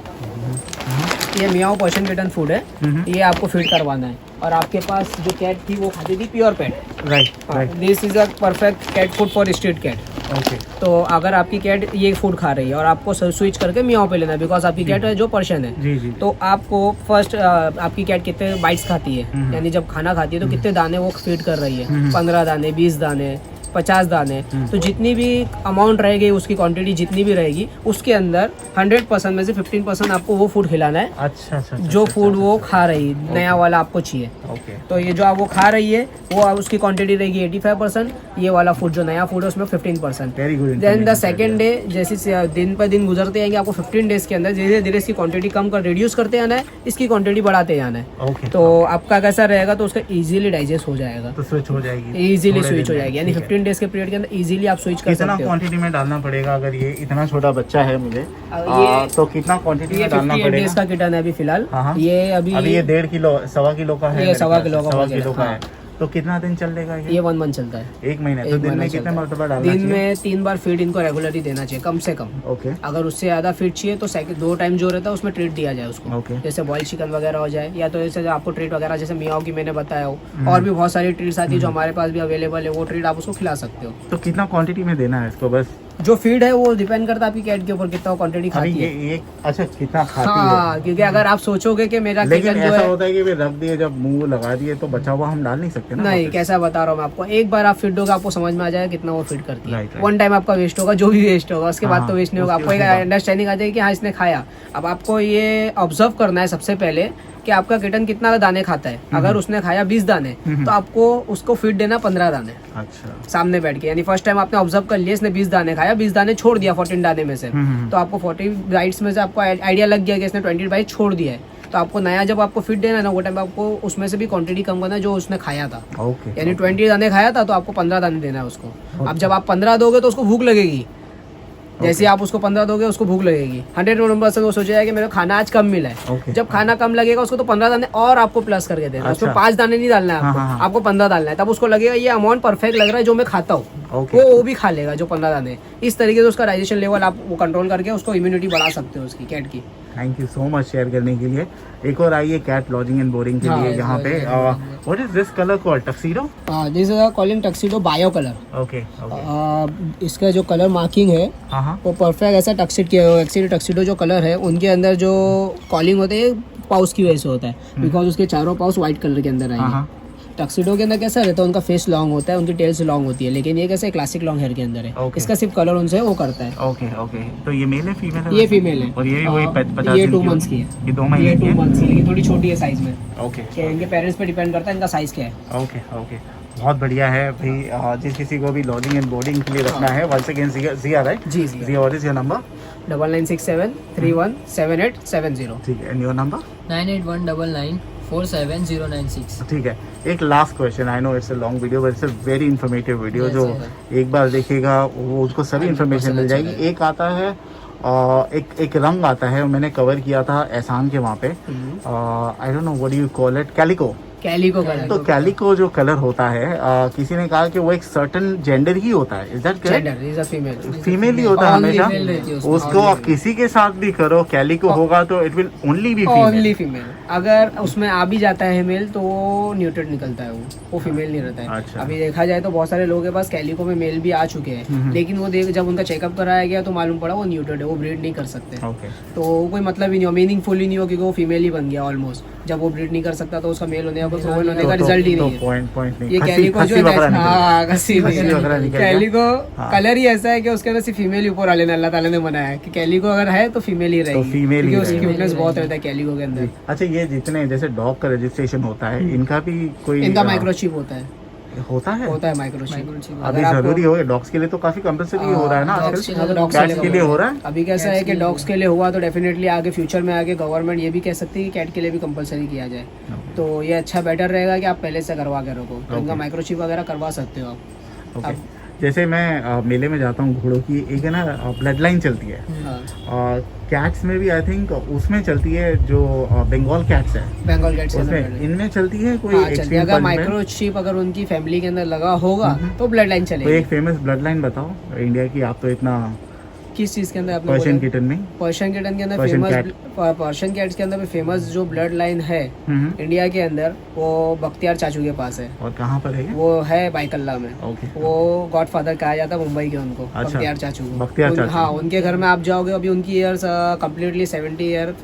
ये मियाओ पर्शियन किटन फूड है, ये आपको फीड करवाना है। और आपके पास जो कैट थी वो खाती थी pure pet, right. This is a perfect cat food for street cat. Okay, तो अगर आपकी कैट ये फूड खा रही है और आपको स्विच करके मियाओ पे लेना है, बिकॉज आपकी कैट है जो पर्शियन है, जी जी, तो आपको फर्स्ट आपकी कैट कितने बाइट्स खाती है, यानी जब खाना खाती है तो कितने दाने वो फीड कर रही है, 15 दाने, 20 दाने, 50 दाने, तो जितनी भी अमाउंट रहेगी, उसकी क्वांटिटी जितनी भी रहेगी, उसके अंदर 100% में से 15% आपको वो फूड खिलाना है। अच्छा, जो फूड वो खा रही, नया वाला आपको चाहिए। तो ये जो आप वो खा रही है वो उसकी क्वांटिटी रहेगी 85%, ये वाला फूड जो नया फूड है उसमें 15%। देन द सेकेंड डे, जैसे दिन पर दिन गुजरते जाएंगे, आपको 15 डेज के अंदर धीरे धीरे इसकी क्वांटिटी कम कर रिड्यूस करते जाना है, इसकी क्वांटिटी बढ़ाते जाना है। तो आपका कैसा रहेगा, तो उसका इजीली डाइजेस्ट हो जाएगा, तो स्विच हो जाएगी, इजीली स्विच हो जाएगी, यानी 15 डेज के पीरियड के अंदर इजीली आप स्विच कर सकते हो। कितना क्वांटिटी में डालना पड़ेगा? अगर ये इतना छोटा बच्चा है मुझे तो कितना क्वांटिटी में डालना पड़ेगा? 15 डेज का किटन है अभी फिलहाल, ये अभी ये 1.5 किलो 1.25 किलो का है, 1.25 किलो का है। तो कितना दिन चलेगा ये? 1 मंथ चलता है, 1 महीने। तो दिन में कितने मरतबा डालना चाहिए? दिन में 3 बार फीड इनको रेगुलरली देना चाहिए, कम से कम। ओके, अगर उससे ज्यादा फीड चाहिए तो 2 टाइम जो रहता है उसमें ट्रीट दिया जाए उसको। ओके, जैसे बॉइल चिकन वगैरह हो जाए, या तो जैसे आपको ट्रीट वगैरह जैसे मियाओ की मैंने बताया हो, और भी बहुत सारी ट्रीट्स आती है जो हमारे पास भी अवेलेबल है, वो ट्रीट आप उसको खिला सकते हो। तो कितना क्वांटिटी में देना है इसको? बस जो फीड है वो डिपेंड करता है आपकी कैट के ऊपर कितना क्वांटिटी खाती है। ये अच्छा, कितना खाती है? क्योंकि अगर आप सोचोगे कि मेरा किटन जो है, होता है कि रख दिए, जब मुंह लगा दिए तो बचा हुआ हम डाल नहीं सकते ना। नहीं, कैसा बता रहा हूँ मैं आपको, एक बार आप फीड दोगे आपको समझ में आ जाएगा कितना वो फीड करती है। वन टाइम आपका वेस्ट होगा, जो भी वेस्ट होगा उसके बाद तो वेस्ट नहीं होगा, आपको एक अंडरस्टैंडिंग आ जाएगी कि हाँ इसने खाया। अब आपको ये ऑब्जर्व करना है सबसे पहले कि आपका किटन कितना दाने खाता है। अगर उसने खाया 20 दाने तो आपको उसको फीड देना 15 दाने। अच्छा, सामने बैठ के, यानी फर्स्ट टाइम आपने ऑब्जर्व कर लिया इसने 20 दाने खाया, 20 दाने छोड़ दिया 14 दाने में से, तो आपको 40 बाइट्स में से आपको आइडिया लग गया कि इसने 20 बाइट छोड़ दिया है। तो आपको नया जब आपको फीड देना है ना, वो टाइम आपको उसमें से भी क्वांटिटी कम करना है जो उसने खाया था। यानी 20 दाने खाया था तो आपको 15 दाने देना है उसको। अब जब आप 15 दोगे तो उसको भूख लगेगी, जैसे आप उसको 15 दोगे उसको भूख लगेगी। 100% वो सोचेगा कि मेरे को खाना आज कम मिला है। जब खाना कम लगेगा उसको तो 15 दाने और आपको प्लस करके देना। उसमें 5 दाने नहीं डालना है आपको 15 डालना है। तब उसको लगेगा ये अमाउंट परफेक्ट लग रहा है जो मैं खाता हूँ, वो भी खा लेगा जो 15 दाने। इस तरीके से उसका डाइजेशन लेवल आप वो कंट्रोल करके उसको इम्यूनिटी बढ़ा सकते हो उसकी कैट की। Thank you so much share करने के लिए। एक और आइए कैट लॉजिंग एंड बोर्डिंग के लिए यहाँ पे। What is this colour called? Tuxedo? This is calling tuxedo bio colour. Okay, इसका जो कलर मार्किंग है वो परफेक्ट ऐसा टक्सीडो जो कलर है उनके अंदर जो कॉलिंग होते है पाउस की वजह से होता है, बिकॉज उसके चारों पाउस व्हाइट कलर के अंदर आएंगे। टक्सीडो के अंदर कैसा रहता है, उनका फेस लॉन्ग होता है, उनकी टेल्स लॉन्ग होती है, लेकिन ये कैसे क्लासिक लॉन्ग हेयर के अंदर है। इसका सिर्फ कलर उनसे वो करता है। ओके ओके, तो ये मेल है फीमेल है? ये फीमेल है और ये वही 50 ये 2 मंथ्स की है। ये 2 महीने की है, 2 मंथ्स की, लेकिन थोड़ी छोटी है साइज में। ओके, इनके पेरेंट्स पे डिपेंड करता है इनका साइज क्या है। ओके ओके, बहुत बढ़िया है भाई। जिस किसी को भी लॉजिंग एंड बोर्डिंग के लिए रखना है, वंस अगेन जिया, राइट? जी जी। Jiya, what is your number? 9967317870। ठीक है, एंड योर नंबर? 981994 47096। ठीक है, एक last question, I know it's a long video but it's a very informative video, Yes, जो sir. एक बार देखेगा वो उसको सभी 100% इन्फॉर्मेशन मिल अच्छा जाएगी। लगेगा। एक आता है एक रंग आता है, मैंने कवर किया था एहसान के वहाँ पे, आई don't know what you call it, calico. Calico colour. तो कैलिको जो कलर होता है, किसी ने कहा कि वो एक सर्टन जेंडर ही होता है, is that correct? Gender is a female. Female ही होता है Only हमेशा, female रहती है उसमें। उसको आप किसी के साथ भी करो कैलिको होगा तो it will only be only female. Female. अगर उसमें आ भी जाता है मेल तो वो न्यूट्रल निकलता है, वो फीमेल नहीं रहता है। अच्छा। अभी देखा जाए तो बहुत सारे लोगों के पास कैलिको में मेल भी आ चुके हैं, लेकिन वो देख जब उनका चेकअप कराया गया तो मालूम पड़ा वो न्यूट्रल है, वो ब्रीड नहीं कर सकते। ओके, तो कोई मतलब ही नहीं हो, मीनिंगफुल ही नहीं हो, क्योंकि वो फीमेल ही बन गया ऑलमोस्ट। जब वो ब्रीड नहीं कर सकता तो उसका मेल होने का प्रोवन होने का रिजल्ट ही नहीं है। पॉइंट नहीं, ये कैलिको जो खस्सी बकरा निकल गया। हाँ खस्सी खस्सी बकरा निकल गया। कैलिको हाँ। कलर ही ऐसा है कि उसके अंदर सिर्फ फीमेल ही ऊपर वाले ने अल्लाह ताला ने बनाया है कि कैलिको अगर है तो फीमेल ही रहेगी, female ही क्योंकि उसकी रहेगी। क्यूटनेस बहुत रहता है कैलिको के अंदर। अच्छा, ये जितने जैसे डॉग का रजिस्ट्रेशन होता है, इनका भी कोई इनका माइक्रोचिप होता है होता है? माइक्रोचिप। अभी जरूरी हो गया, डॉग्स के लिए तो काफी कंपलसरी हो रहा है ना dogs आजकल, के लिए- dogs कैट्स के लिए हो रहा है। अभी कैसा है कि डॉग्स के लिए हुआ तो डेफिनेटली आगे फ्यूचर में आगे गवर्नमेंट ये भी कह सकती है कि कैट के लिए भी कंपलसरी किया जाए। तो ये अच्छा बेटर रहेगा कि आप पहले से करवा के रखो, तो इनका माइक्रोचिप वगैरह करवा सकते हो आप। ओके, जैसे मैं मेले में जाता हूँ घोड़ों की, एक है ना ब्लड लाइन चलती है, हाँ, और कैट्स में भी आई थिंक उसमें चलती है, जो बंगाल कैट्स है बंगाल कैट्स उसमें, इनमें चलती है कोई हाँ चलती है। एक्सट्रीम अगर पंच में? माइक्रोचिप अगर उनकी फैमिली के अंदर लगा होगा तो ब्लड लाइन तो चलेगी। एक फेमस ब्लड लाइन बताओ इंडिया की, आप तो इतना किस चीज के अंदर आपने पर्शियन बोला? किटन में। पर्शियन किटन के अंदर Persian फेमस, पर्शियन कैट्स के अंदर भी फेमस जो ब्लड लाइन है इंडिया के अंदर, वो बख्तियार चाचू के पास है। और कहाँ पर है ये? वो है बाइकल्ला में। ओके, वो गॉडफादर कहा जाता है मुंबई के उनको, अच्छा। बख्तियार चाचू को। बख्तियार चाचू। हाँ, उनके घर में आप जाओगे, अभी उनकी years completely 70 year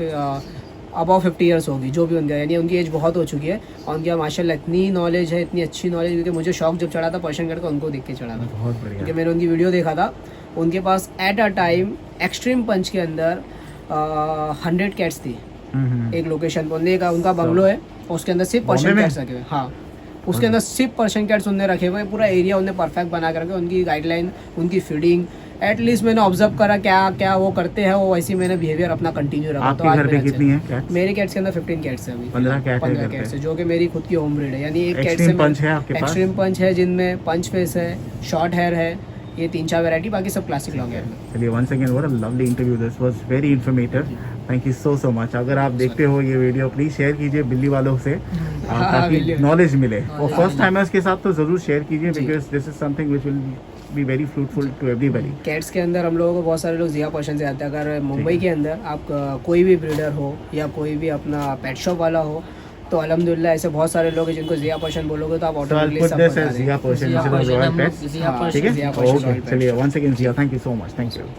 about 50 years होगी जो भी उनका, यानी उनकी एज बहुत हो चुकी है। और उनकी माशाल्लाह इतनी नॉलेज है, इतनी अच्छी नॉलेज, क्योंकि मुझे शौक जब चढ़ा था पर्शियन कैट का उनको देख के चढ़ा था, बहुत बढ़िया। क्योंकि मैंने उनकी वीडियो देखा था। उनके पास एट अ टाइम एक्सट्रीम पंच के अंदर 100 कैट्स थी एक लोकेशन पर। उनका बंगलो है, उसके अंदर सिर्फ बॉम्बे पर्शियन में? कैट्स रखे हुए। हाँ, उसके अंदर सिर्फ पर्शियन कैट्स उनने रखे हुए, पूरा एरिया उन्हें परफेक्ट बना के रखे। उनकी गाइडलाइन, उनकी फीडिंग, एटलीस्ट मैंने ऑब्जर्व करा क्या क्या वो करते हैं, वो वैसे मैंने बिहेवियर अपना कंटिन्यू रखा। आपके घर पे कितनी है कैट्स? मेरे कैट्स के अंदर 15 कैट्स है अभी। 15 कैट है 15 घर पे। कैट्स है, जो कि मेरी खुद की होम ब्रीड है। यानी एक कैट एक्सट्रीम से पंच है आपके पास? एक्सट्रीम पंच है, जिनमें पंच फेस है, शॉर्ट हेयर है, ये 3-4 वैरायटी, बाकी सब क्लासिक लॉन्ग हेयर में। चलिए, once again what a lovely interview, this was very informative, thank you so much। अगर आप देखते हो ये वीडियो प्लीज शेयर कीजिए बिल्ली वालों से, ताकि बिल्ली। नॉलेज मिले, और फर्स्ट टाइमर्स के साथ तो जरूर शेयर कीजिए, because this is something which will be very fruitful to everybody. Cats के अंदर हम लोगों को बहुत सारे लोग जिया पर्शियन से आते हैं। अगर मुंबई के अंदर आप कोई भी ब्रीडर हो या कोई भी अपना पेट शॉप वाला हो, तो अल्हम्दुलिल्लाह ऐसे बहुत सारे लोग हैं जिनको जिया पर्शियन बोलोगे तो आप So I'll ऑटोमेटिकली put सब this बता as देंगे। Zia Persian, Zia which is Persian, Royal हम Pets, लोग Zia हाँ, ठीक है? Zia Persian Okay, Royal Pets। चलिए, once again Zia, thank you so much, thank you।